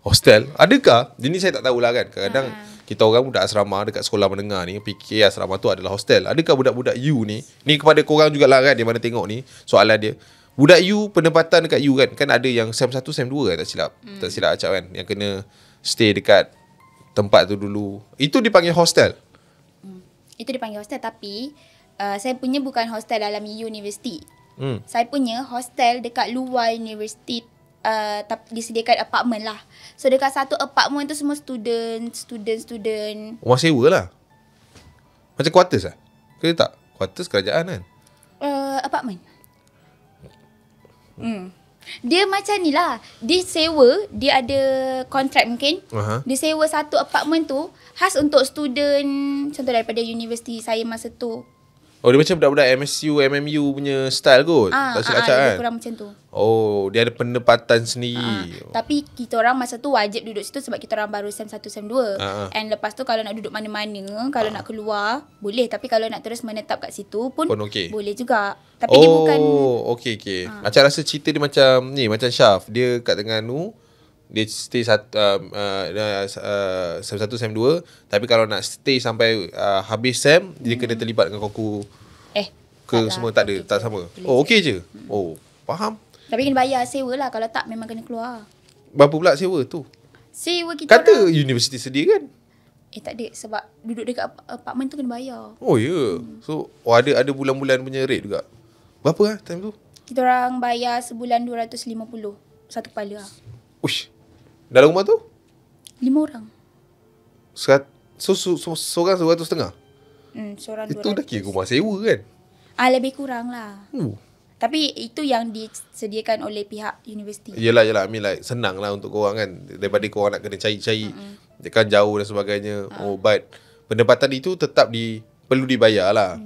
Hostel, adakah? Ini saya tak tahulah kan. Kadang-kadang kita orang budak asrama dekat sekolah menengah ni fikir asrama tu adalah hostel. Adakah budak-budak U ni kepada korang jugalah kan, dia mana tengok ni soalan dia. Budak U, penempatan dekat U kan ada yang SEM 1, SEM 2 kan, tak silap acap kan, yang kena stay dekat tempat tu dulu. Itu dipanggil hostel. Itu dipanggil hostel, tapi saya punya bukan hostel dalam universiti. Saya punya hostel dekat luar universiti, disediakan apartmen lah. So dekat satu apartmen tu semua student. Rumah sewa lah. Macam quarters lah? Ke tak? Quarters kerajaan kan? Apartmen. Dia macam ni lah. Dia sewa, dia ada kontrak mungkin. Dia sewa satu apartmen tu khas untuk student, contoh daripada universiti saya masa tu. Oh, dia macam budak-budak MSU, MMU punya style kot. Tak silap acap kan? Dia kurang macam tu. Oh, dia ada penempatan sendiri. Tapi kita orang masa tu wajib duduk situ sebab kita orang baru SEM 1, SEM 2. And lepas tu kalau nak duduk mana-mana, kalau nak keluar, boleh. Tapi kalau nak terus menetap kat situ pun okay, boleh juga. Tapi dia bukan... Okay. Macam rasa cerita dia macam ni, macam Syaf. Dia kat Terengganu, dia stay SEM 1, SEM 2. Tapi kalau nak stay sampai habis SEM, dia kena terlibat dengan Koku ke semua tak ada, tak sama. Okey je. Faham. Tapi kena bayar sewa lah. Kalau tak memang kena keluar. Berapa pula sewa tu? Sewa kita kata orang, universiti sedia kan? Tak ada. Sebab duduk dekat apartmen tu kena bayar. Oh ya. Yeah. So ada bulan-bulan punya rate juga. Berapa lah time tu? Kita orang bayar sebulan 250 satu kepala lah. Uish. Dalam rumah tu? 5 orang. Seorang 150? Seorang 200. Itu dah kira rumah sewa kan? Lebih kurang lah. Tapi itu yang disediakan oleh pihak universiti. Yelah. I mean like senang lah untuk korang kan. Daripada korang nak kena cari-cari. Kan jauh dan sebagainya. But pendapatan itu tetap perlu dibayar lah.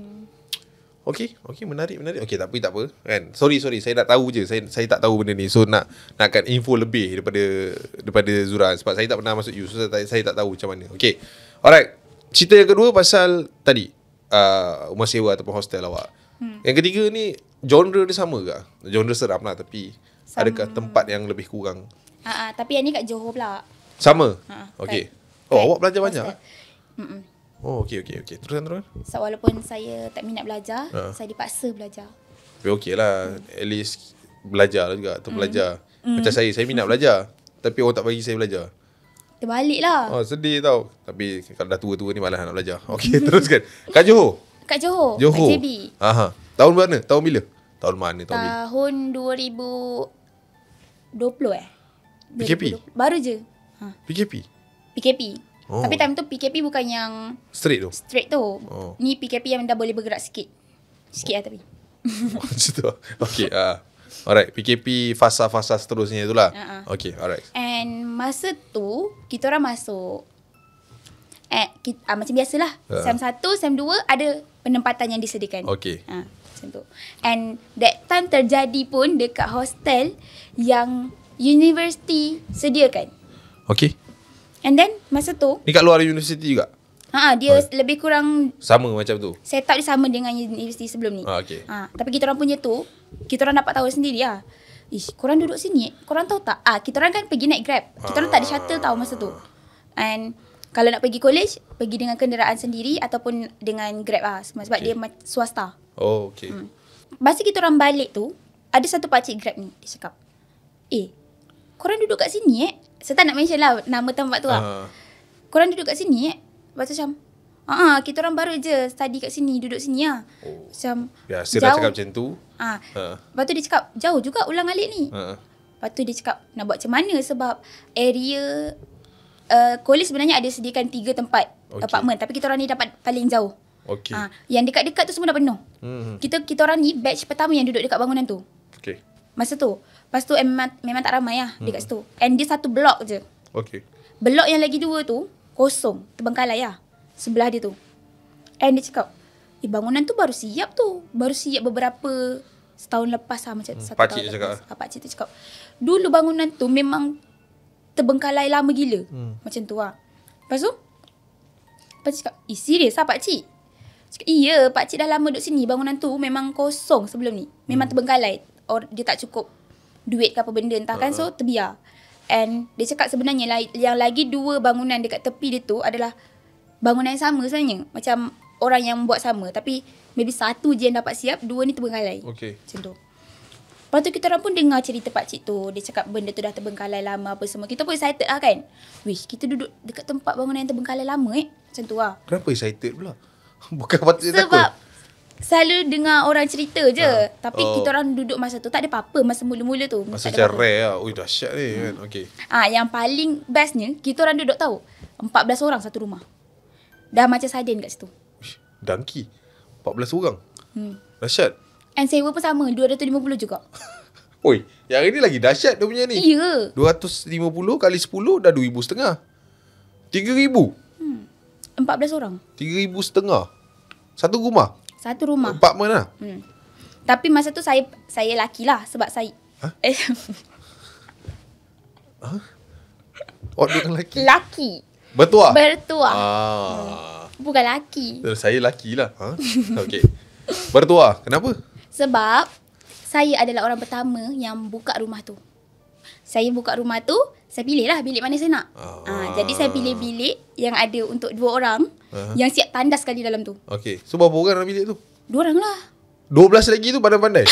Okay, menarik. Okay, tapi tak apa kan. Sorry, saya nak tahu je. Saya tak tahu benda ni. So nakkan info lebih daripada Zura. Sebab saya tak pernah masuk U. So saya tak tahu macam mana. Okay, alright. Cerita yang kedua pasal tadi rumah sewa ataupun hostel awak. Yang ketiga ni genre dia sama ke? Genre seram lah, tapi adakah tempat yang lebih kurang? Tapi yang ni kat Johor pula. Sama? Okay. Awak belajar banyak? Okay. Teruskan. So, walaupun saya tak minat belajar, saya dipaksa belajar. Tapi okay lah. At least belajar lah juga. Atau belajar. Macam saya minat belajar. Tapi orang tak bagi saya belajar. Terbalik lah. Sedih tau. Tapi kalau dah tua-tua ni malas nak belajar. Okay, teruskan. Kat Johor? Kat Johor. Kat JB. Tahun mana? Tahun bila? Tahun mana? Tahun 2020 PKP? 2020. Baru je. PKP? Tapi time tu PKP bukan yang straight tu. Ni PKP yang dah boleh bergerak sikit lah tapi. Macam tu. Okay. Alright, PKP fasa-fasa seterusnya itulah. Okay, alright. And masa tu kita orang masuk macam biasalah. Sem 1, Sem 2 ada penempatan yang disediakan. Okay. Macam tu. And that time terjadi pun dekat hostel yang universiti sediakan. Okay. And then masa tu Ni kat luar universiti juga? dia lebih kurang Sama macam tu? setup dia sama dengan universiti sebelum ni. Okay. Tapi kita orang punya tu, kita orang dapat tahu sendiri lah. Ish, korang duduk sini, korang tahu tak? Kita orang kan pergi naik Grab. Kita orang tak ada shuttle tahu masa tu. And kalau nak pergi college, pergi dengan kenderaan sendiri ataupun dengan Grab lah. Sebab dia swasta. Oh, okay. Masa kita orang balik tu, ada satu pakcik Grab ni, dia cakap, korang duduk kat sini saya tak nak mention lah nama tempat tu lah. Korang duduk kat sini Lepas tu macam kita orang baru je study kat sini, duduk sini lah. Macam biasa dah cakap macam tu. Lepas tu dia cakap jauh juga ulang alik ni. Lepas tu dia cakap nak buat macam mana sebab area college sebenarnya ada sediakan 3 tempat apartment, tapi kita orang ni dapat paling jauh. Okay. Yang dekat-dekat tu semua dah penuh. Kita orang ni batch pertama yang duduk dekat bangunan tu. Okay. Masa tu. Lepas tu memang tak ramai lah dekat situ. And dia satu blok je. Okay. Blok yang lagi 2 tu kosong, terbengkalai lah sebelah dia tu. And dia cakap, bangunan tu baru siap tu. Baru siap beberapa setahun lepas lah macam 1 pakcik tahun cakap. lepas. Pakcik tu cakap, dulu bangunan tu memang terbengkalai lama gila. Macam tu lah. Lepas tu pakcik cakap, serius lah pakcik? Cakap, iya pakcik dah lama duduk sini. Bangunan tu memang kosong sebelum ni. Memang terbengkalai. Or dia tak cukup duit ke apa benda entah kan. So terbiar. And dia cakap sebenarnya yang lagi 2 bangunan dekat tepi dia tu adalah bangunan yang sama sebenarnya. Macam orang yang buat sama. Tapi maybe 1 je yang dapat siap, 2 ni terbengkalai. Okay. Macam tu. Lepas tu kita orang pun dengar cerita pakcik tu. Dia cakap benda tu dah terbengkalai lama apa semua. Kita pun excited lah kan. Wish, kita duduk dekat tempat bangunan yang terbengkalai lama Macam tu lah. Kenapa excited pula? Bukan patutnya takut. Sebab selalu dengar orang cerita je. Tapi kita orang duduk masa tu tak ada apa-apa. Masa mula-mula tu Masa tak ada macam rare lah. Ui dahsyat ni kan. Okay. Yang paling bestnya, kita orang duduk tahu 14 orang satu rumah. Dah macam sardin kat situ. Dangki 14 orang. Dahsyat. And sewa pun sama 250 juga. Oi, yang ini lagi dahsyat dia punya ni. Ya. 250 kali 10 dah 2,500. 3,000. 14 orang 3,500. Satu rumah. satu rumah. Apartment lah. Tapi masa tu saya laki lah. Sebab saya Dia kan laki. laki. Bertuah? Bertuah. Bukan laki. Saya laki lah. Okay. Bertuah. Kenapa? Sebab saya adalah orang pertama yang buka rumah tu. Saya buka rumah tu, saya pilih lah bilik mana saya nak. Jadi saya pilih bilik yang ada untuk 2 orang yang siap tandas sekali dalam tu. Okay. So berapa orang dalam bilik tu? 2 orang lah. 12 lagi tu pandai-pandai.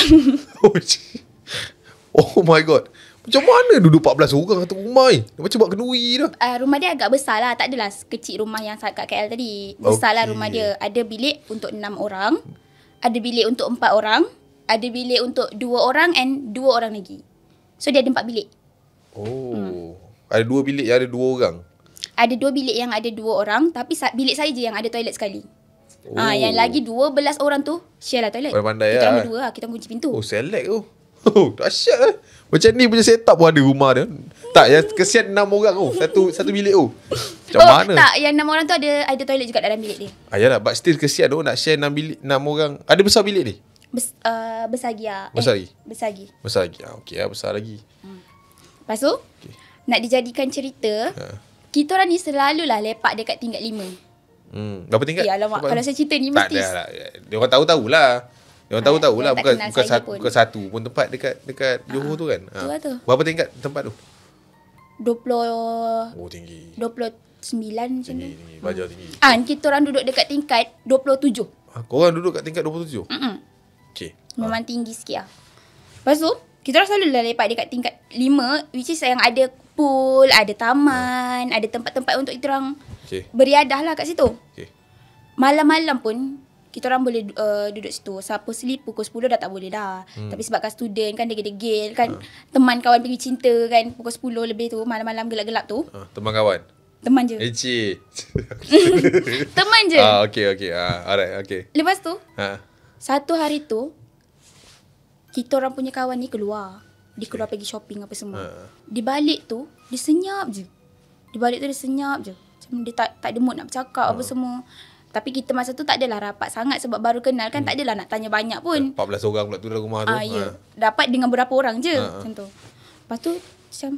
Oh my god. Macam mana duduk 14 orang satu rumah ni? Macam buat kenduri dah. Rumah dia agak besar lah. Tak adalah kecil rumah yang kat KL tadi. Besar lah rumah dia. Ada bilik untuk 6 orang. Ada bilik untuk 4 orang. Ada bilik untuk 2 orang and 2 orang lagi. So dia ada 4 bilik. Ada 2 bilik yang ada 2 orang. Ada 2 bilik yang ada 2 orang. Tapi bilik saya je yang ada toilet sekali. Yang lagi 12 orang tu share lah toilet. Pandai-pandai kita lah. orang berdua lah. Kita kunci pintu. Select tu. Dahsyat lah. Macam ni punya setup pun ada rumah dia. Tak, yang kesian 6 orang tu. Satu bilik tu. Macam mana? Tak, yang 6 orang tu ada toilet juga dalam bilik dia. Yalah, but still kesian tu nak share 6 bilik 6 orang. Ada besar bilik ni? Besar lagi lah. Besar lagi? Besar lagi. Besar lagi. Okey lah, besar lagi. Lepas tu, nak dijadikan cerita, kita orang ni selalulah lepak dekat tingkat 5. Berapa tingkat? Alamak, kalau saya cerita ni tak mesti... ada lah. Dia orang tahu-tahulah. Dia orang tahu-tahulah. tak kenal saya pun. Bukan satu pun tempat dekat Johor tu kan. Tu lah tu. Berapa tingkat tempat tu? 20... Tinggi. 29 macam tu. Tinggi. Bajar tinggi. Kita orang duduk dekat tingkat 27. Korang duduk kat tingkat 27? Okay. Memang tinggi sikit lah. Lepas tu, kita orang selalu lepak dekat tingkat 5, which is yang ada pool, ada taman, ada tempat-tempat untuk kita orang beriadah lah kat situ. Malam-malam pun, kita orang boleh duduk situ. Siapa sleep pukul 10 dah tak boleh dah. Tapi sebabkan student kan, degil-degil kan. Teman kawan pergi cinta kan, pukul 10 lebih tu, malam-malam gelap-gelap tu. Teman kawan? Teman je. Teman je. Okay. Alright, okay. Lepas tu, satu hari tu, kita orang punya kawan ni keluar. Dia keluar pergi shopping apa semua. Di balik tu, dia senyap je. Macam dia tak ada mood nak bercakap apa semua. Tapi kita masa tu tak adalah rapat sangat sebab baru kenal kan. Tak adalah nak tanya banyak pun. 14 orang pula tu dalam rumah tu. Ya. Dapat dengan berapa orang je. Macam tu. Lepas tu macam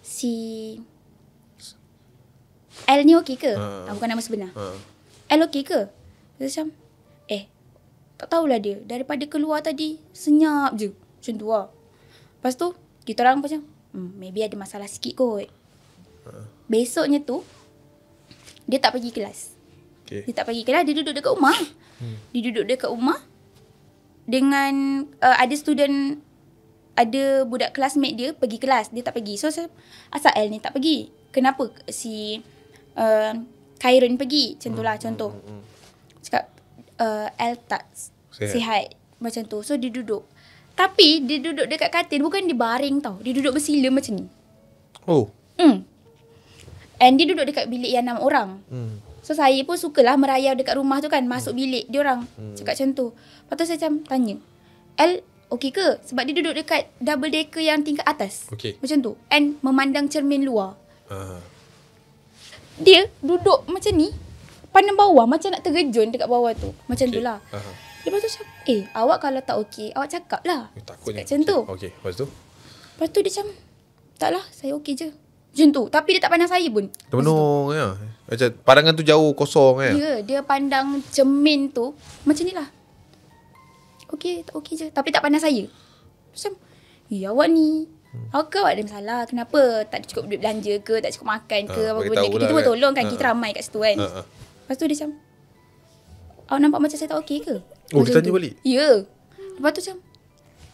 si L ni okey ke? Bukan nama sebenar. L okey ke? Dia macam tak tahulah dia. Daripada keluar tadi senyap je. Macam tu lah. Lepas tu kita orang macam maybe ada masalah sikit kot. Besoknya tu dia tak pergi kelas. Dia tak pergi kelas, dia duduk dekat rumah. Dia duduk dekat rumah dengan ada student, ada budak classmate dia pergi kelas, dia tak pergi. So asal L ni tak pergi? Kenapa si Khairun pergi? Macam tu lah contoh. Cakap L tak sihat macam tu. So dia duduk. Tapi dia duduk dekat katil, bukan dia baring tau. Dia duduk bersila macam ni. And dia duduk dekat bilik yang 6 orang. So saya pun sukalah merayau dekat rumah tu kan. Masuk bilik dia orang. Cakap macam tu. Lepas tu saya macam tanya, L okey ke? Sebab dia duduk dekat double decker yang tingkat atas. Macam tu. And memandang cermin luar. Dia duduk macam ni, pandang bawah macam nak tergejun dekat bawah tu. Macam tu lah. Lepas tu macam, awak kalau tak okey, awak cakap lah. Takutnya. Macam tu. Lepas tu dia macam, taklah, saya okey je. Macam tu. Tapi dia tak pandang saya pun. Termenung ya. Macam pandangan tu jauh, kosong ya. Ya, dia pandang cermin tu macam ni lah. Okey, tak okey je. Tapi tak pandang saya. Macam, awak ni, awak ada masalah. Kenapa? Tak ada cukup duit belanja ke? Tak cukup makan ke? Apa benda. Kita pun tolong kan. Kita ramai kat situ kan. Lepas tu dia macam, awak nampak macam saya tak okey ke? Dia tanya balik? Ya. Lepas tu macam,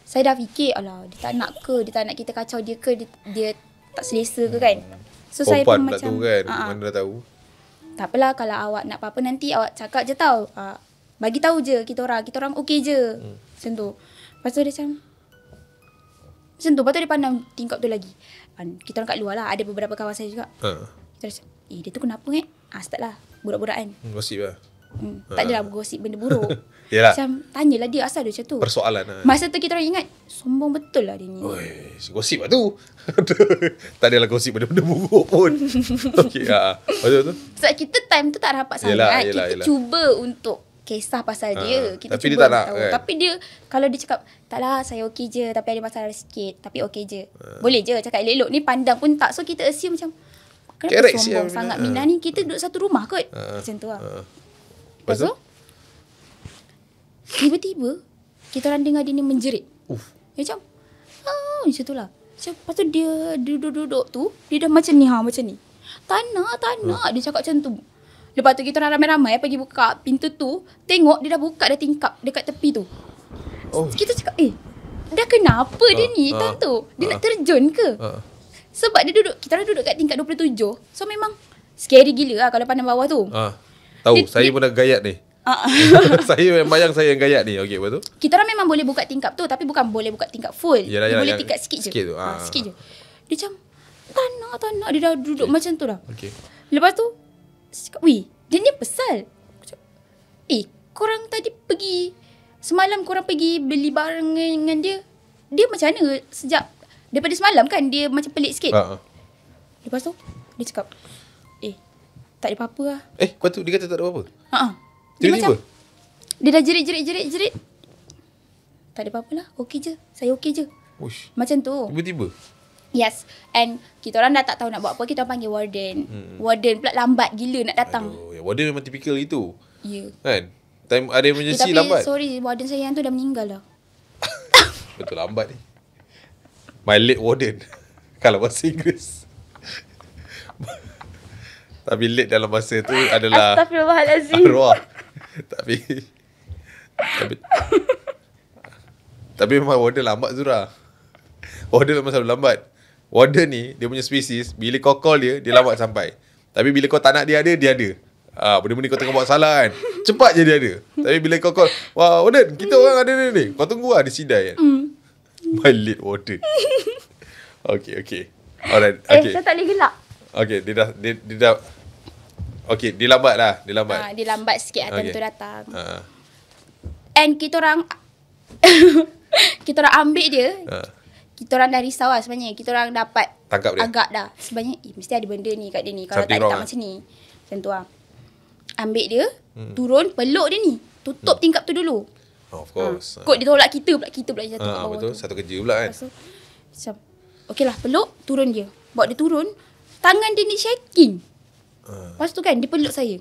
saya dah fikir, alah, dia tak nak ke? Dia tak nak kita kacau dia ke? Dia tak selesa ke kan? So saya pun macam tu kan. Mana dah tahu. Tak apalah, kalau awak nak apa-apa nanti awak cakap je tau. Bagi tahu je kita orang okey je. Macam tu. Lepas tu dia macam lepas tu dia pandang tingkap tu lagi. Kita orang kat luar lah, ada beberapa kawan saya juga. Kita macam, dia tu kenapa start lah burak-burak kan. Gosip lah. Tak adalah gosip benda buruk. Yalah. Macam tanyalah dia asal dia macam tu. Persoalan lah. Masa tu kita orang ingat, sombong betul lah dia ni. Gosip lah tu. Tak adalah gosip benda-benda buruk pun. Okey. Betul tu. Sebab kita time tu tak rapat sangat. Kita cuba untuk kisah pasal dia. Kita tapi cuba dia tak nak tahu. kan? Tapi dia, kalau dia cakap, taklah saya okey je, tapi ada masalah sikit, tapi okey je. Boleh je cakap elok-elok ni, pandang pun tak. So kita assume macam, kenapa sombong sangat Minah ni? Kita duduk satu rumah kot. Macam tu lah. Lepas tu, tiba-tiba kita orang dengar dia ni menjerit. Dia macam macam tu lah. Lepas tu dia duduk-duduk tu, dia dah macam ni, macam ni. Tak nak. Dia cakap macam tu. Lepas tu kita orang ramai-ramai pergi buka pintu tu, tengok dia dah buka dah tingkap dekat tepi tu. Kita cakap, dah kenapa dia ni? Time tu dia nak terjun ke? Sebab dia duduk, kita orang duduk kat tingkat 27. So memang scary gila lah kalau pandang bawah tu. Tahu, saya pun dah gayat ni. Saya yang bayang saya yang gayat ni. Okey, betul. Kita orang memang boleh buka tingkap tu, tapi bukan boleh buka tingkap full. Yalah, boleh tingkat sikit je. Sikit tu. Sikit je. Dia macam tak nak. Dia dah duduk macam tu dah. Lepas tu cakap, dia ni pesal. Korang tadi pergi, semalam korang pergi beli barang dengan dia. Dia macam mana sejak daripada semalam kan dia macam pelik sikit. Lepas tu dia cakap, tak ada apa-apa lah. Lepas tu dia kata tak ada apa-apa? Dia tiba-tiba? macam, dia dah jerit. Tak ada apa-apa lah. Okey je. Saya okey je. Macam tu. Tiba-tiba? Yes. And kita orang dah tak tahu nak buat apa. Kita orang panggil warden. Warden pula lambat gila nak datang. Warden memang tipikal itu. Ya. Kan? Time ada emergency lambat. Tapi sorry, warden saya yang tu dah meninggal lah. Betul lambat ni. My late warden. Kalau bahasa Inggeris. Tapi late dalam masa tu adalah Astaghfirullahalazim. arwah. Tapi memang warden lambat Zura. Warden memang selalu lambat. Warden ni, dia punya spesies, bila kau call dia lambat sampai. Tapi bila kau tak nak dia ada, dia ada. Benda-benda kau tengah buat salah kan, cepat je dia ada. Tapi bila kau call, wah warden, kita orang ada ni. Kau tunggu lah, dia sidai kan. My late warden. Okay. Alright. Okay. Saya tak boleh gelak. Okay, dia dah okay, dia lambat lah. Dia lambat sikit time tu datang. And kita orang Kita orang ambil dia. Ha. Kita orang dah risau lah sebenarnya. Kita orang dapat Tangkap dia. agak dah. Sebenarnya mesti ada benda ni kat dia ni. Kalau Something tak wrong letak lah. macam ni. Macam tu lah. Ambil dia, turun, peluk dia ni. Tutup tingkap tu dulu. Of course. Kot dia tolak kita pula. Kita pula jatuh kat bawah Betul. tu. Satu kerja pula kan. Lepas tu, macam, okey lah, peluk, turun dia. Bawa dia turun, tangan dia ni shaking. Lepas tu kan, dia peluk saya.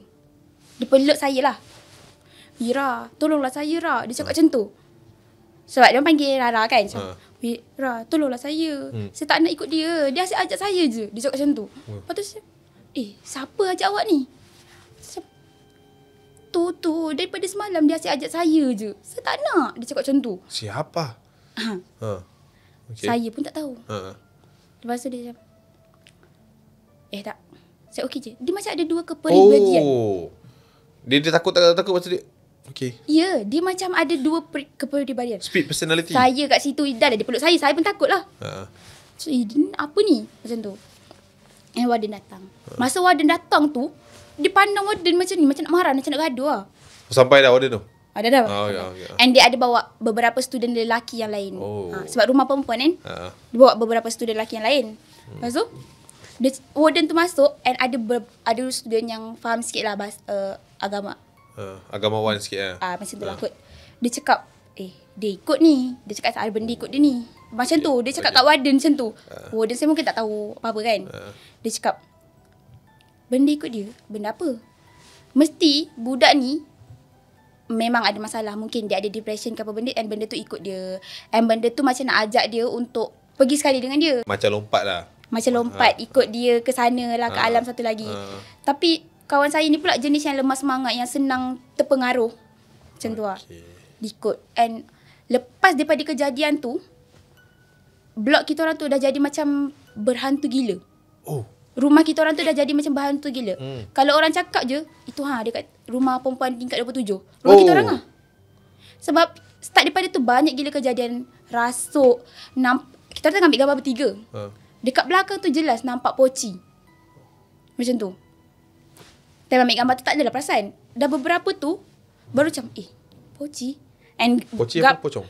Dia peluk saya lah. Ira, tolonglah saya, Ra. Dia cakap macam tu. Sebab dia panggil Rara kan. Macam, Ra, tolonglah saya. Saya tak nak ikut dia. Dia asyik ajak saya je. Dia cakap macam tu. Lepas tu saya, siapa ajak awak ni? Macam, tu, daripada semalam dia asyik ajak saya je. Saya tak nak. Dia cakap macam tu. Siapa? Okay. Saya pun tak tahu. Ha. Lepas tu dia macam, tak. Saya okey je. Dia macam ada dua kepribadian. Oh. Dia takut lepas tu dia. Okay. Ya, dia macam ada dua kepribadian. Split personality. Saya kat situ, dah dia peluk saya. Saya pun takut lah. So, dia apa ni? Macam tu. And warden datang. Masa warden datang tu, dia pandang warden macam ni. Macam nak marah, macam nak gaduh lah. Sampai dah order tu. Ada dah. Ya. And dia ada bawa beberapa student lelaki yang lain. Sebab rumah perempuan kan. Dia bawa beberapa student lelaki yang lain. Lepas tu, warden tu masuk and ada student yang faham sikit lah agama. Agamawan sikit lah. Macam tu lah kot. Dia cakap, dia ikut ni. Dia cakap ada benda ikut dia ni. Macam tu. Dia cakap kat warden macam tu. Warden saya mungkin tak tahu apa-apa kan. Dia cakap, benda ikut dia. Benda apa? Mesti budak ni memang ada masalah. Mungkin dia ada depression ke apa benda. And benda tu ikut dia. And benda tu macam nak ajak dia untuk pergi sekali dengan dia. Macam lompat lah. Macam lompat ikut dia ke sana lah, ke alam satu lagi. Tapi kawan saya ni pula jenis yang lemah semangat, yang senang terpengaruh. Macam tu lah. Ikut. And lepas daripada kejadian tu, blok kita orang tu dah jadi macam berhantu gila. Rumah kita orang tu dah jadi macam berhantu gila. Kalau orang cakap je, itu dekat rumah perempuan tingkat 27. Rumah kita orang lah. Sebab start daripada tu banyak gila kejadian rasuk. Kita orang tengah ambil gambar bertiga. Dekat belakang tu jelas nampak poci. Macam tu. Time ambil gambar tu tak adalah perasan. Dah beberapa tu baru macam poci. And Poci apa? Pocong?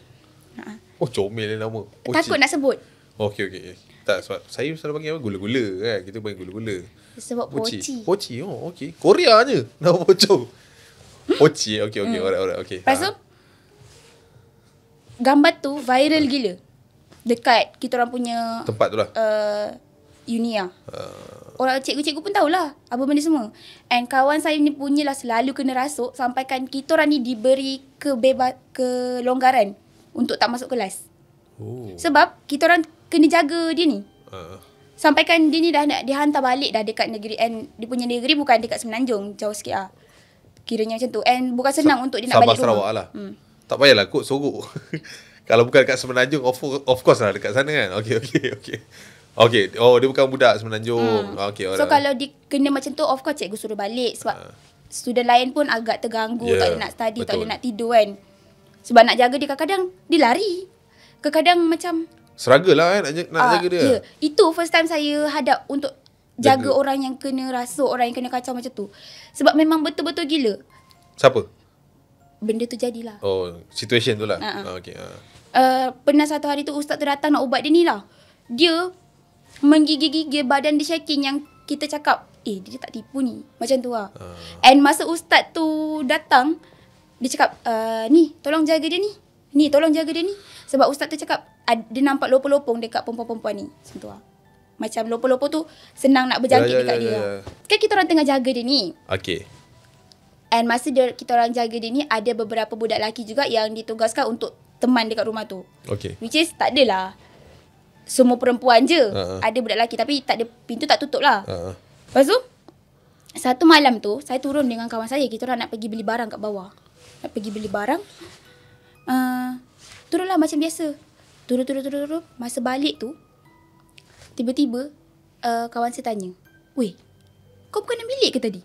Comel nama. Poci. Takut nak sebut. Okay. Tak, sebab saya selalu panggil apa? Gula-gula kan. Kita panggil gula-gula. Sebab poci. Poci, okay. Korea je nama pocong. Poci, okay. Alright, okay. Lepas tu, gambar tu viral gila. Dekat kita orang punya tempat tu lah. Unia. Orang cikgu-cikgu pun tahulah apa benda semua. And kawan saya ni punyalah selalu kena rasuk sampaikan kita orang ni diberi kelonggaran untuk tak masuk kelas. Sebab kita orang kena jaga dia ni. Sampaikan dia ni dah nak dihantar balik dah dekat negeri. And dia punya negeri bukan dekat Semenanjung, jauh sikit lah. Kiranya macam tu. And bukan senang untuk dia nak balik rumah. Sarawak lah. Tak payahlah kot sorok. Kalau bukan dekat Semenanjung, of course lah dekat sana kan. Okay. Dia bukan budak Semenanjung. Okay, so kalau dia kena macam tu, of course cikgu suruh balik. Sebab student lain pun agak terganggu. Tak ada nak study, betul. Tak ada nak tidur kan. Sebab nak jaga dia kadang-kadang dia lari. Kadang-kadang macam struggle lah kan nak jaga dia. Ya. Itu first time saya hadap untuk jaga orang yang kena rasuk, orang yang kena kacau macam tu. Sebab memang betul-betul gila. Siapa? Benda tu jadilah. Situation tu lah. Okay. Pernah satu hari tu ustaz tu datang nak ubat dia ni lah. Dia menggigil-gigil, badan dia shaking, yang kita cakap, dia tak tipu ni. Macam tu lah. And masa ustaz tu datang, dia cakap, ni tolong jaga dia ni. Ni tolong jaga dia ni. Sebab ustaz tu cakap, dia nampak lopong-lopong dekat perempuan-perempuan ni. Macam tu lah. Macam lopong-lopong tu senang nak berjangkit dekat dia. Kan kita orang tengah jaga dia ni. Okay. And masa kita orang jaga dia ni, ada beberapa budak lelaki juga yang ditugaskan untuk teman dekat rumah tu. Okay. Which is tak adalah semua perempuan je. Ada budak lelaki tapi tak ada, pintu tak tutup lah. Lepas tu, satu malam tu, saya turun dengan kawan saya. Kita orang nak pergi beli barang kat bawah. Nak pergi beli barang. Turunlah macam biasa. Turun. Masa balik tu, tiba-tiba kawan saya tanya, "Weh, kau bukan dalam bilik ke tadi?"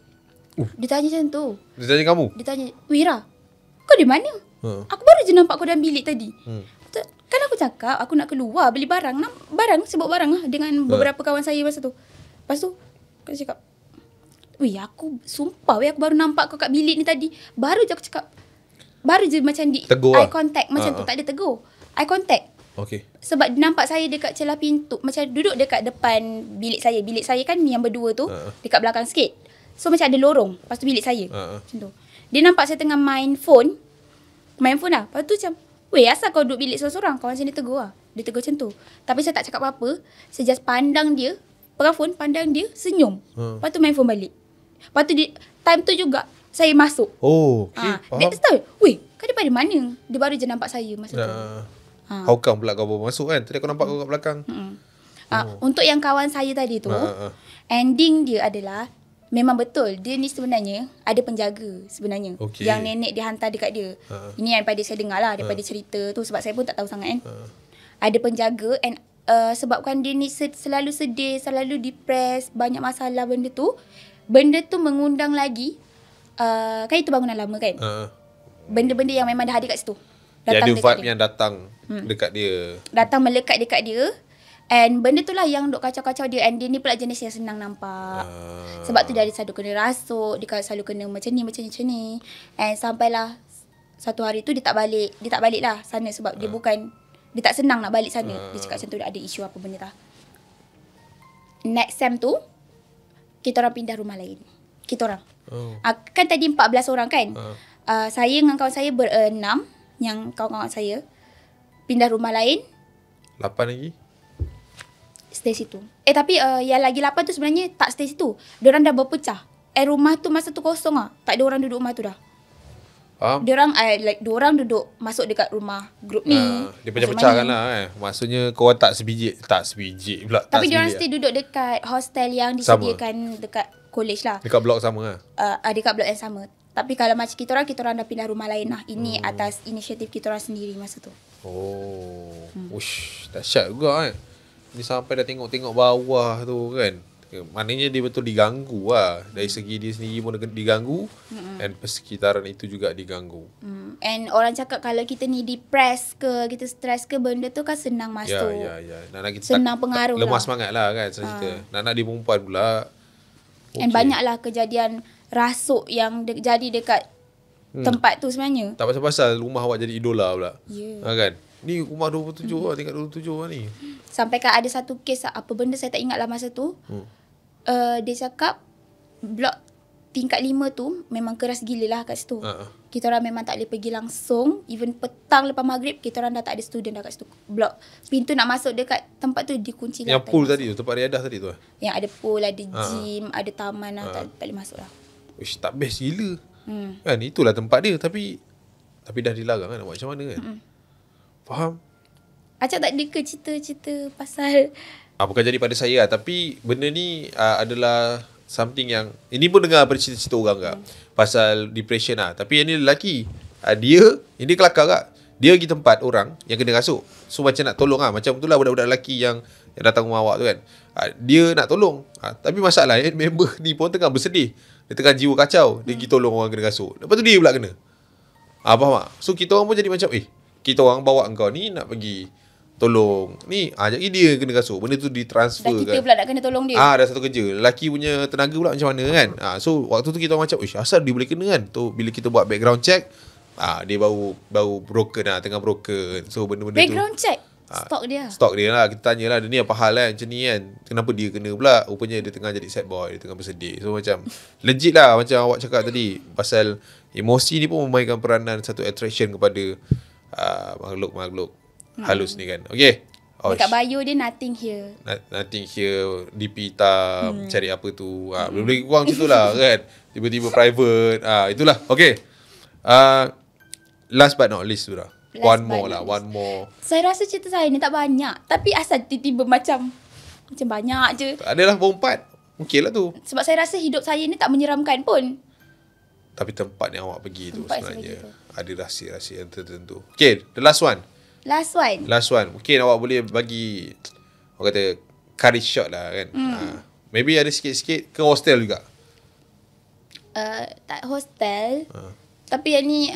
Dia tanya macam tu. Dia tanya kamu? Dia tanya, "Wira, kau di mana? Aku baru je nampak kau dalam bilik tadi." Kan aku cakap aku nak keluar beli barang. Sebut barang lah dengan beberapa kawan saya masa tu. Lepas tu, aku cakap, "Weh, aku sumpah aku baru nampak kau kat bilik ni tadi." Baru je aku cakap. Baru je macam tegur eye lah. contact macam tu. Tak ada tegur. eye contact. Okay. Sebab dia nampak saya dekat celah pintu, macam duduk dekat depan bilik saya. Bilik saya kan yang berdua tu dekat belakang sikit. So macam ada lorong. Lepas tu bilik saya. Macam tu. Dia nampak saya tengah main phone lah. Lepas tu macam, weh, asal kau duduk bilik seorang-seorang? Kawan saya dia tegur lah. Dia tegur macam tu. Tapi saya tak cakap apa-apa. Saya just pandang dia, pegang phone, pandang dia, senyum. Lepas tu main phone balik. Lepas tu time tu juga saya masuk. Oh, okay. Dia terus tahu, weh, kau daripada mana? Dia baru je nampak saya masa tu. How come pula kau baru masuk kan? Tadi aku nampak kau kat belakang. Untuk yang kawan saya tadi tu, ending dia adalah memang betul. Dia ni sebenarnya ada penjaga sebenarnya. Yang nenek dia hantar dekat dia. Ini yang daripada saya dengar lah, daripada cerita tu. Sebab saya pun tak tahu sangat kan. Ada penjaga and sebabkan dia ni selalu sedih, selalu depressed, banyak masalah benda tu. Benda tu mengundang lagi, kan itu bangunan lama kan. Benda-benda yang memang dah ada kat situ. Dia ada vibe yang datang dekat dia. Datang melekat dekat dia. And benda tu lah yang duk kacau-kacau dia. And dia ni pula jenis yang senang nampak. Sebab tu dia ada selalu kena rasuk. Dia selalu kena macam ni. And sampailah satu hari tu dia tak balik lah sana. Sebab dia bukan, dia tak senang nak balik sana. Dia cakap macam tu ada isu apa benda tak. Next sem tu, kita orang pindah rumah lain. Kita orang. Kan tadi 14 orang kan. Saya dengan kawan saya berenam. Yang kawan-kawan saya pindah rumah lain. 8 lagi? Stay situ. Tapi yang lagi 8 tu sebenarnya tak stay situ. Diorang dah berpecah. Rumah tu masa tu kosong lah. Tak ada orang duduk rumah tu dah. Diorang duduk masuk dekat rumah grup ni. Dia pecah-pecah kan lah. Maksudnya korang tak sebiji pula. Tapi diorang stay duduk dekat hostel yang disediakan dekat college lah. Dekat blok sama lah. Dekat blok yang sama. Tapi kalau macam kita orang dah pindah rumah lain lah. Ini atas inisiatif kita orang sendiri masa tu. Ush, dahsyat juga kan. Ni sampai dah tengok-tengok bawah tu kan. Maknanya dia betul diganggu lah. Dari segi dia sendiri pun diganggu. And persekitaran itu juga diganggu. And orang cakap kalau kita ni depressed ke, kita stress ke, benda tu kan senang masuk. Ya. Nak kita senang pengaruh lemah lah. semangat lah kan. Nak dia perempuan pula. And banyaklah kejadian rasuk yang jadi dekat tempat tu sebenarnya. Tak pasal-pasal rumah awak jadi idola pula. Kan? Ni rumah 27 lah, tingkat 27 lah ni. Sampai kan ada satu kes apa benda saya tak ingat lah masa tu. Dia cakap blok tingkat 5 tu memang keras gila lah kat situ. Kita orang memang tak boleh pergi langsung. Even petang lepas maghrib, kita orang dah tak ada student dah kat situ. Blok pintu nak masuk dekat tempat tu dikunci. Yang pool tadi tu, tempat riadah tadi tu. Yang ada pool, ada gym, ada taman lah. Tak boleh masuk lah. Uish, tak best gila. Kan itulah tempat dia, tapi dah dilarang kan. Nak buat macam mana kan? Faham? Acak tak ada ke cerita-cerita pasal bukan jadi pada saya lah. Tapi benda ni adalah something yang ini pun dengar pada cerita-cerita orang kak. Pasal depression lah. Tapi yang ni lelaki, dia kelakar kak. Dia pergi tempat orang yang kena rasuk. So macam nak tolong lah. Macam tu lah budak-budak lelaki yang datang rumah awak tu kan. Dia nak tolong. Tapi masalah member ni pun tengah bersedih. Dia tengah jiwa kacau. Dia pergi tolong orang kena rasuk. Lepas tu dia pula kena. Faham tak? So kita orang pun jadi macam, kita orang bawa engkau ni nak pergi tolong. Ni, jadi dia kena rasuk. Benda tu ditransfer kan. kita pula nak kena tolong dia. Dah satu kerja. Lelaki punya tenaga pula macam mana kan. So waktu tu kita orang macam, asal dia boleh kena kan. Tu bila kita buat background check, dia baru broken lah. Tengah broken. So benda-benda background tu. check? Stok dia lah. Kita tanyalah, dia ni apa hal kan macam ni kan. Kenapa dia kena pula. Rupanya dia tengah jadi sad boy. Dia tengah bersedih. So macam legit lah macam awak cakap tadi. Pasal emosi ni pun memainkan peranan satu attraction kepada makhluk-makhluk halus ni kan. Okay. Dekat bio dia nothing here. Nothing here. DP hitam. Cari apa tu. Lebih kurang macam tu lah kan. Tiba-tiba private. Itulah. Okay. Last but not least sudah. One more. Saya rasa cerita saya ni tak banyak. Tapi asal tiba-tiba macam banyak je. Tak adalah berempat. Mungkin lah tu. Sebab saya rasa hidup saya ni tak menyeramkan pun. Tapi tempat yang awak pergi tu sebenarnya ada rahsia-rahsia yang tertentu. Okay, the last one. Mungkin awak boleh bagi, orang kata, courage shot lah kan. Maybe ada sikit-sikit ke hostel juga. Tak hostel. Tapi yang ni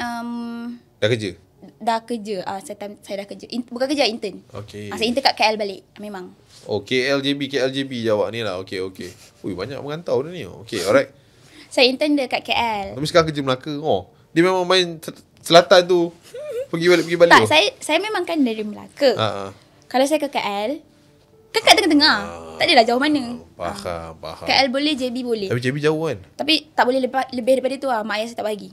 dah kerja? Dah kerja. Saya dah kerja. Bukan kerja, intern. Okay. Saya intern kat KL balik. Memang. KLJB je awak ni lah. Okay. Ui, banyak merantau dah ni. Okay, alright. Saya intern dekat KL. Tapi sekarang kerja Melaka. Dia memang main selatan tu. Pergi balik. Tak, saya memang kan dari Melaka. Kalau saya ke KL, kan kat tengah-tengah. Tak adalah jauh mana. Faham. KL boleh, JB boleh. Tapi JB jauh kan? Tapi tak boleh lebih daripada tu lah. Mak ayah saya tak bagi.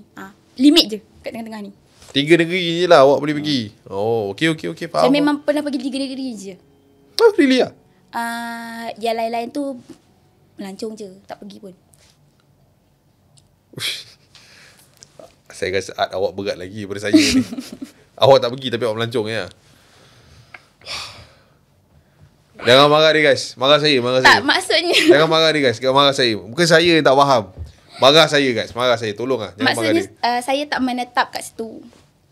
Limit je kat tengah-tengah ni. 3 negeri je lah awak boleh pergi. Oh, okey, faham. Saya memang pernah pergi 3 negeri je. Oh, really lah? Yang lain-lain tu melancong je. Tak pergi pun. Saya rasa art awak berat lagi daripada saya ni. Awak tak pergi tapi awak melancong ya. Jangan marah dia guys. Marah saya. Tak, maksudnya. Jangan marah dia guys. Jangan marah saya. Bukan saya yang tak faham. Marah saya guys. Marah saya. Tolong lah. Jangan maksudnya, marah dia. saya tak menetap kat situ.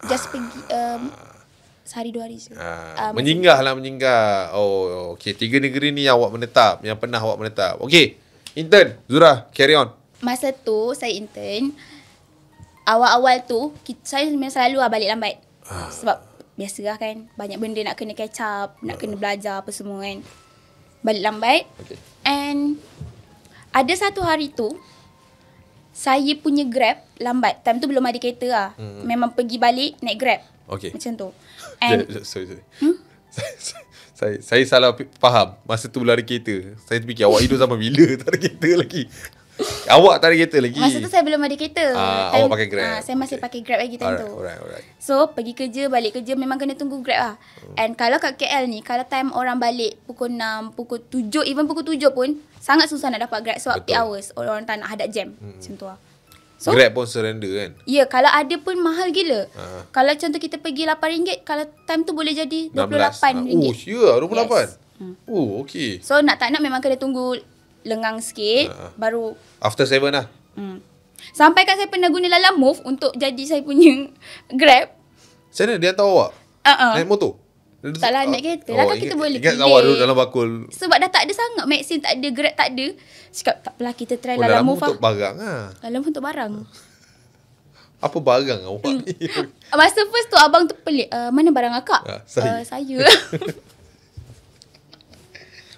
Just pergi sehari 2 hari je. Menyinggah. Oh, okey. 3 negeri ni yang awak menetap. Yang pernah awak menetap. Okey. Intern. Zura, carry on. Masa tu saya intern. Awal-awal tu saya memang selalu balik lambat. Sebab biasalah kan, banyak benda nak kena catch up, nak kena belajar apa semua kan. Balik lambat. Okay. And ada satu hari tu saya punya Grab lambat. Time tu belum ada kereta lah. Memang pergi balik naik Grab. Okay. Macam tu. And sorry. Saya salah faham. Masa tu belum ada kereta. Saya terfikir awak hidup sampai bila tak ada kereta lagi. Awak tak ada kereta lagi. Masa tu saya belum ada kereta. Awak pakai Grab. Saya masih pakai Grab lagi time tu. Alright. So pergi kerja, balik kerja memang kena tunggu Grab lah. And kalau kat KL ni, kalau time orang balik pukul 6, pukul 7, even pukul 7 pun sangat susah nak dapat Grab. Sebab peak hours. Orang tak nak hadap jam. Macam tu lah. So, Grab pun surrender kan? Ya, kalau ada pun mahal gila. Kalau contoh kita pergi RM8, kalau time tu boleh jadi RM28. Oh, sure, RM28. Yes. Oh, okay. So nak tak nak memang kena tunggu lengang sikit baru after 7 lah. Sampai kan saya pernah guna Lala Move untuk jadi saya punya Grab. Macam mana dia hantar awak? Naik motor? Taklah naik kereta lah kan kita boleh ingat pilih. awak duduk dalam bakul. Sebab dah tak ada sangat Maxim, tak ada Grab, tak ada. Cakap tak apalah kita try Lala Lala Move untuk barang lah. Lala Move untuk barang. Apa barang awak ni? Masa first tu abang tu pelik, mana barang akak? Saya.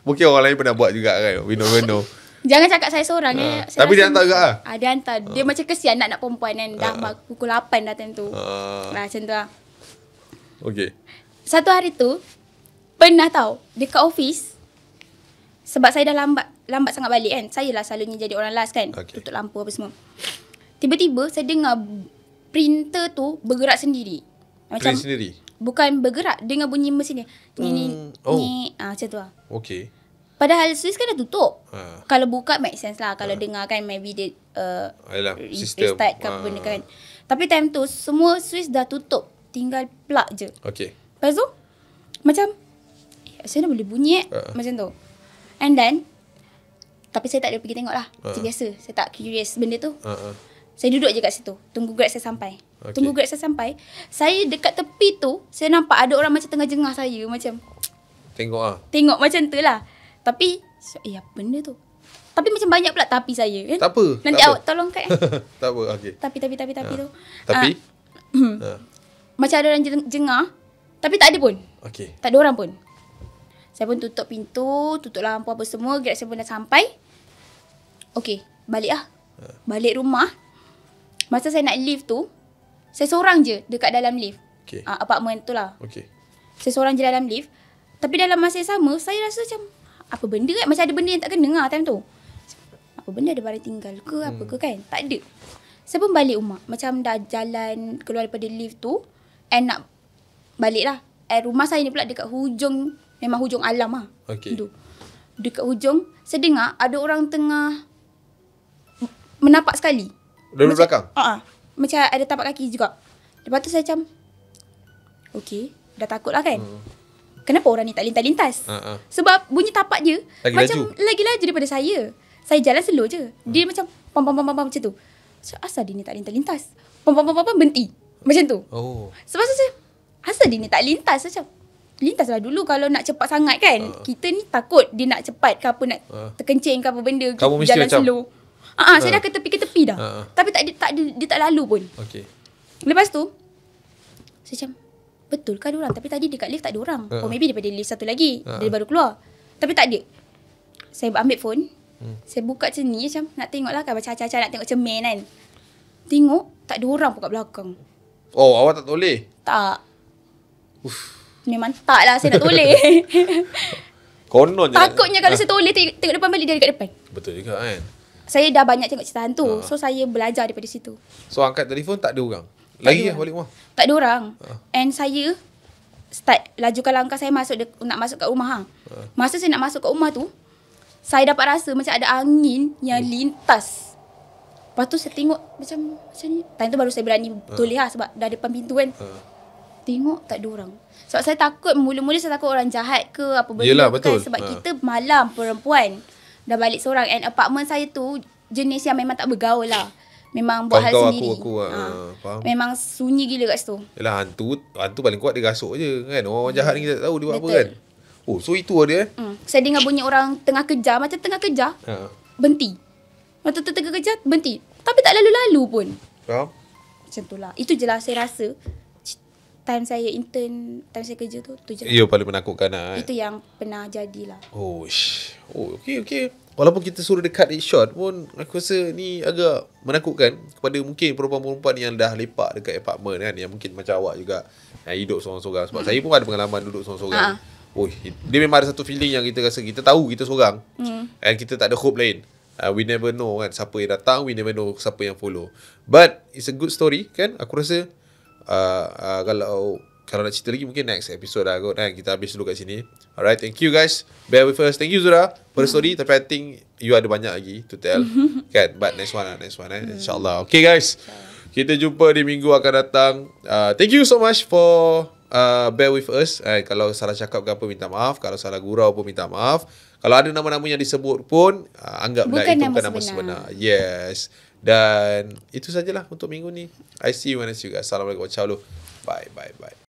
Mungkin orang lain pernah buat juga kan. We don't know. Jangan cakap saya seorang saya tapi dia hantar juga lah. Dia hantar. Dia macam kesian nak perempuan kan. Dah pukul 8 dah time tu. Macam tu lah. Okay. Satu hari tu pernah tahu dekat office, sebab saya dah lambat sangat balik kan. Saya lah selalunya jadi orang last kan. Tutup lampu apa semua. Tiba-tiba saya dengar printer tu bergerak sendiri. Macam print sendiri? Bukan bergerak, dengar bunyi mesin dia. Macam tu lah. Okay. Padahal Swiss kan dah tutup. Kalau buka make sense lah. Kalau dengar kan maybe dia restart ke apa benda kan. Tapi time tu semua Swiss dah tutup. Tinggal plug je. Okay. Lepas tu macam macam mana boleh bunyi macam tu. And then tapi saya tak ada pergi tengok lah. Macam biasa. Saya tak curious benda tu. Saya duduk je kat situ. Tunggu Grab saya sampai. Tunggu Grab saya sampai. Saya dekat tepi tu, saya nampak ada orang macam tengah jengah saya. Macam tengok macam tu lah. Tapi apa benda tu? Tapi macam banyak pula tapi saya kan. Tak apa. Nanti awak tolong kat tak apa. Okay. Tapi tu. Tapi macam ada orang jengah. Tapi tak ada pun. Okay. Tak ada orang pun. Saya pun tutup pintu, tutup lampu apa semua. Grab saya pun dah sampai. Okay, balik lah. Balik rumah. Masa saya nak leave tu, saya seorang je dekat dalam lift. Okay. Apartment tu lah. Okay. Saya seorang je dalam lift. Tapi dalam masa yang sama, saya rasa macam apa benda kan? Macam ada benda yang tak kena lah time tu. Apa benda, ada barang tinggal ke apa ke kan? Tak ada. Saya pun balik rumah. Macam dah jalan keluar daripada lift tu. And nak balik lah. Rumah saya ni pula dekat hujung. Memang hujung alam lah. Okay. Dekat hujung, saya dengar ada orang tengah menapak sekali. Dari belakang? Macam ada tapak kaki juga. Lepas tu saya macam, okay, dah takut lah kan. Kenapa orang ni tak lintas-lintas? Sebab bunyi tapak dia lagi laju daripada saya. Saya jalan slow je. Dia macam pam macam tu. So, asal dia ni tak lintas-lintas? Pam berhenti. Macam tu. Sebab saya, asal dia ni tak lintas? Macam, lintaslah dulu kalau nak cepat sangat kan. Kita ni takut dia nak cepat ke apa, nak terkencing ke apa benda. Kamu mesti jalan macam slow. Saya dah ke tepi dah. Tapi dia tak lalu pun. Okay. Lepas tu saya macam, betul ke ada orang? Tapi tadi dekat lift tak ada orang. Maybe daripada lift satu lagi. Dia baru keluar. Tapi tak ada. Saya ambil phone. Saya buka macam ni macam nak tengok lah kan. Macam acah-acah nak tengok cermin kan. Tengok tak ada orang pun kat belakang. Oh, awak tak toleh? Tak. Memang tak lah saya nak toleh. Konon je. Takutnya kalau saya toleh tengok depan balik dia dekat depan. Betul juga kan. Saya dah banyak tengok cerita hantu. So saya belajar daripada situ. So angkat telefon tak ada orang. Lagi lah balik rumah. Tak ada orang. And saya start lajukan langkah saya nak masuk kat rumah. Masa saya nak masuk kat rumah tu, saya dapat rasa macam ada angin yang lintas. Lepas tu saya tengok macam ni. Time tu baru saya berani toleh lah sebab dah depan pintu kan. Tengok tak ada orang. Sebab saya takut, mula-mula saya takut orang jahat ke apa benda. Yelah, kan. betul. Sebab kita malam perempuan. Dah balik seorang. And apartment saya tu jenis yang memang tak bergaul lah. Memang buat hal sendiri. Faham. Memang sunyi gila kat situ. Yelah, hantu paling kuat dia gasuk je kan. Orang jahat ni kita tak tahu dia buat apa kan. Oh, so itu dia Saya dengar bunyi orang tengah kejar. Macam tengah kejar, berhenti. Waktu tu tengah kejar, berhenti. Tapi tak lalu-lalu pun. Faham? Macam tu lah. Itu je lah saya rasa. Time saya intern, time saya kerja tu je lah. Ya, paling menakutkan lah. Itu yang pernah jadilah. Oh, okay. Walaupun kita suruh dia cut it short pun, aku rasa ni agak menakutkan kepada mungkin perempuan-perempuan yang dah lepak dekat apartment kan, yang mungkin macam awak juga yang hidup seorang-seorang. Sebab saya pun ada pengalaman duduk seorang-seorang. Oh, dia memang ada satu feeling yang kita rasa kita tahu kita seorang. And kita tak ada hope lain. We never know kan siapa yang datang, we never know siapa yang follow. But it's a good story kan. Aku rasa kalau nak cerita lagi mungkin next episode lah kot kan. Kita habis dulu kat sini. Alright, thank you guys. Bear with us. Thank you Zura for the story. Tapi I think you ada banyak lagi to tell kan. But next one InsyaAllah. Okay guys, kita jumpa di minggu akan datang. Thank you so much for bear with us. Kalau salah cakap ke apa minta maaf. Kalau salah gurau pun minta maaf. Kalau ada nama-nama yang disebut pun anggaplah itu bukan nama sebenar. Yes. Dan itu sajalah untuk minggu ni. I see you when I see you guys. Assalamualaikum warahmatullahi wabarakatuh. Bye.